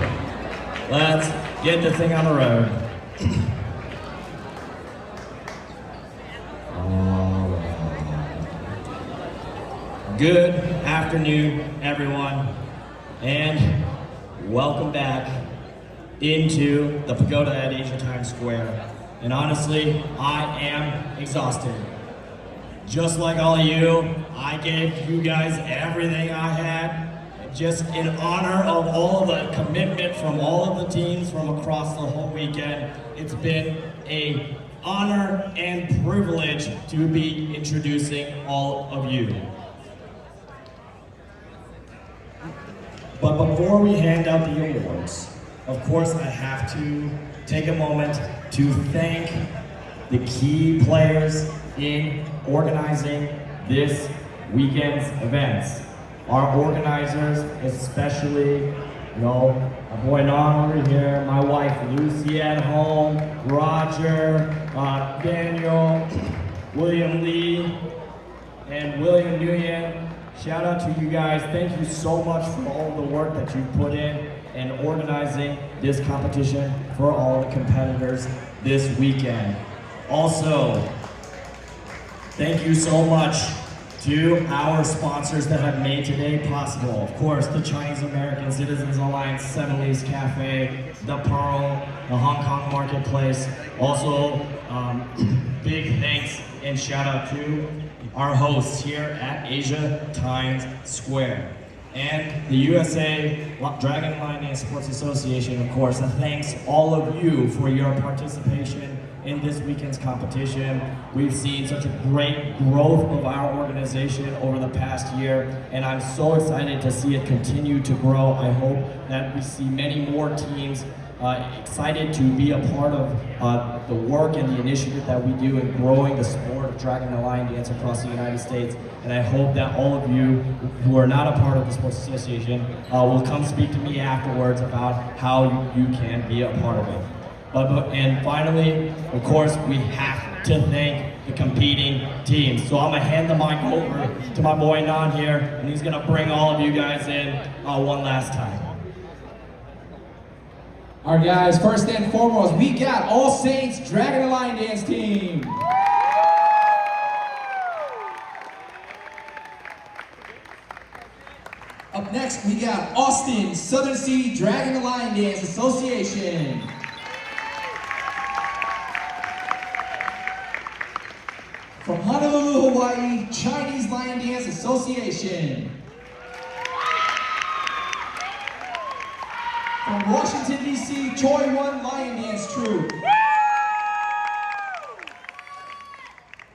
Let's get this thing on the road. Good afternoon, everyone, and welcome back into the pagoda at Asia Times Square. And honestly, I am exhausted. Just like all of you, I gave you guys everything I had, just in honor of all the commitment from all of the teams from across the whole weekend. It's been an honor and privilege to be introducing all of you. But before we hand out the awards, of course I have to take a moment to thank the key players in organizing this weekend's events. Our organizers, especially, my boy Nan over here, my wife Lucy at home, Roger, Daniel, William Lee, and William Nguyen. Shout out to you guys. Thank you so much for all the work that you've put in organizing this competition for all the competitors this weekend. Also, thank you so much to our sponsors that have made today possible. Of course, the Chinese American Citizens Alliance, Seminole Cafe, The Pearl, the Hong Kong Marketplace. Also, big thanks and shout out to our hosts here at Asia Times Square. And the USA Dragon Line and Sports Association, of course, thanks all of you for your participation in this weekend's competition. We've seen such a great growth of our organization over the past year, and I'm so excited to see it continue to grow. I hope that we see many more teams excited to be a part of the work and the initiative that we do in growing the sport of Dragon and Lion Dance across the United States. And I hope that all of you who are not a part of the Sports Association will come speak to me afterwards about how you can be a part of it. And finally, of course, we have to thank the competing teams. So I'm gonna hand the mic over to my boy Nan here, and he's gonna bring all of you guys in one last time. All right, guys, first and foremost, we got All Saints Dragon and Lion Dance team. Up next, we got Austin Southern Sea Dragon and Lion Dance Association. From Honolulu, Hawaii, Chinese Lion Dance Association. From Washington, D.C., Choi One Lion Dance Troupe.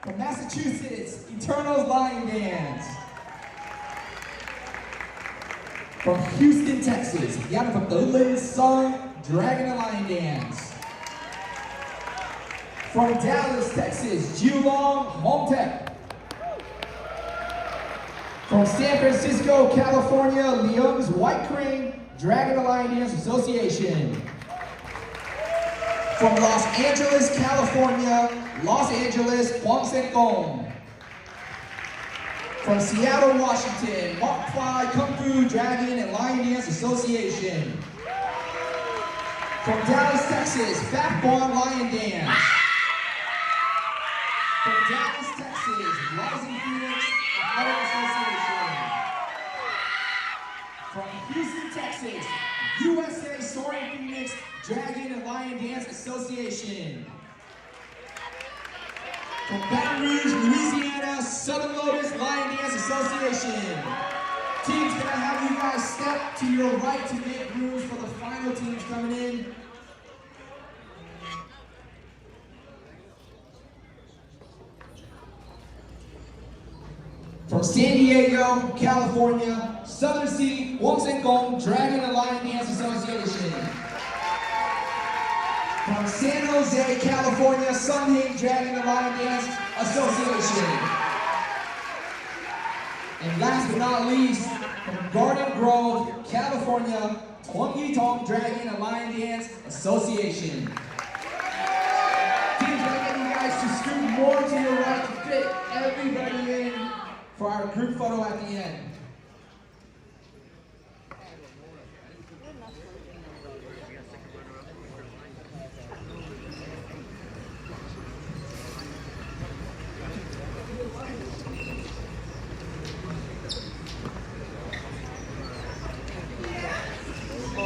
From Massachusetts, Eternals Lion Dance. From Houston, Texas, Yanapatolin Sung Dragon and Lion Dance. From Dallas, Texas, Julong Hongtep. From San Francisco, California, Leung's White Crane Dragon and Lion Dance Association. From Los Angeles, California, Los Angeles Huang Sen Gong. From Seattle, Washington, Mok Fai Kung Fu Dragon and Lion Dance Association. From Dallas, Texas, Fat Barn Lion Dance. From Dallas, Texas, Rising Phoenix Athletic Association. From Houston, Texas, USA Soaring Phoenix Dragon and Lion Dance Association. From Baton Rouge, Louisiana, Southern Lotus Lion Dance Association. Teams, can I have you guys step to your right to make room for the final teams coming in? From San Diego, California, Southern Sea Huang Sen Gong Dragon and Lion Dance Association. From San Jose, California, Sunhain Dragon and Lion Dance Association. And last but not least, from Garden Grove, California, Tuong Yi Tong Dragon and Lion Dance Association. Teams, I get you guys to scoot more to your right to fit everybody in for our group photo at the end.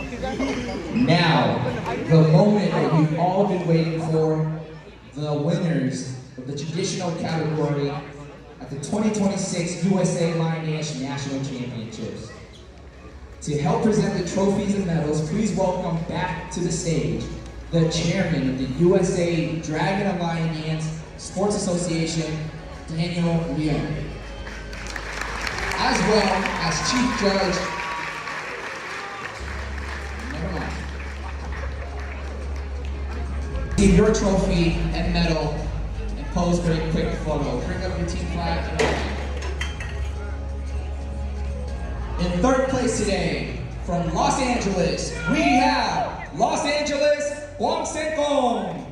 Now, the moment that you've all been waiting for, the winners of the traditional category at the 2026 USA Line Dance National Championships. To help present the trophies and medals, please welcome back to the stage the chairman of the USA Dragon and Lion Dance Sports Association, Daniel Leon, as well as Chief Judge, never mind. Receive your trophy and medal and pose for a quick photo. Bring up your team flag. In third place today, from Los Angeles, we have Los Angeles, Huang Senkong.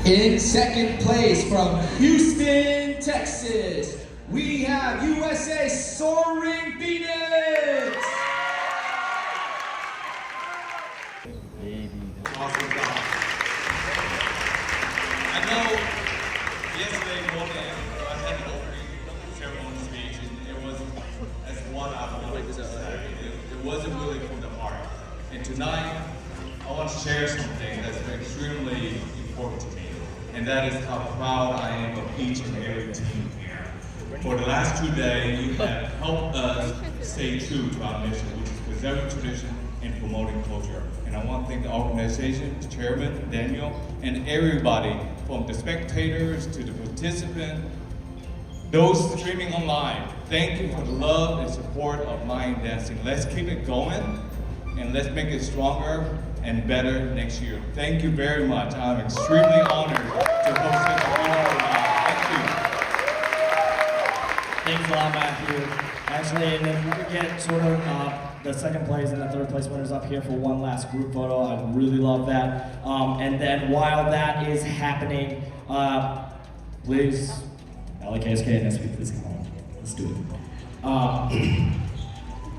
In second place, from Houston, Texas, we have USA Soaring Phoenix. Awesome job. I know yesterday morning I had an opening ceremony speech and it was as one out of it wasn't really from the heart. And tonight I want to share something that's extremely important to me. And that is how proud I am of each and every team here. For the last 2 days, you have helped us stay true to our mission, which is preserving tradition and promoting culture. And I want to thank the organization, the chairman, Daniel, and everybody, from the spectators to the participants, those streaming online. Thank you for the love and support of Lion Dancing. Let's keep it going, and let's make it stronger and better next year. Thank you very much. I'm extremely honored to host such a beautiful event. Thank you. Thanks a lot, Matthew. Actually, and if we could get sort of the second place and the third place winners up here for one last group photo, I'd really love that. And then while that is happening, please, LAKSK and SB, please come on. Let's do it.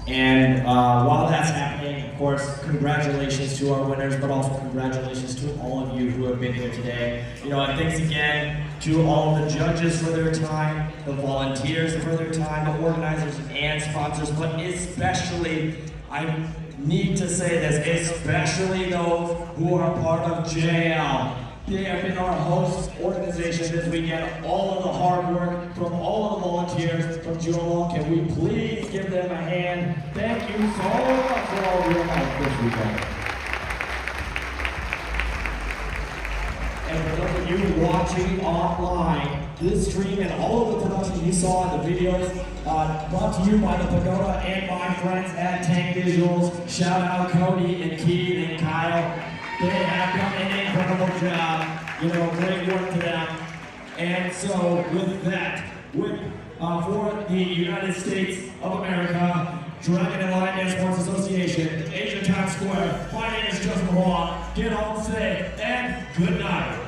And while that's happening, of course, congratulations to our winners, but also congratulations to all of you who have been here today. You know, and thanks again to all of the judges for their time, the volunteers for their time, the organizers and sponsors, but especially, I need to say this, especially those who are part of JL. They have been our host organization this weekend. All of the hard work from all of the volunteers from Joel. Can we please give them a hand? Thank you so much for all of your help this weekend. And for those of you watching online, this stream and all of the production you saw in the videos, brought to you by the Pagoda and my friends at Tank Visuals. Shout out Cody and Keith and Kyle. They have done an incredible job. You know, great work to them. And so with that, for the United States of America, Dragon and Lion Dance Sports Association, Asia Times Square, my name is Justin Hall. Get home safe and good night.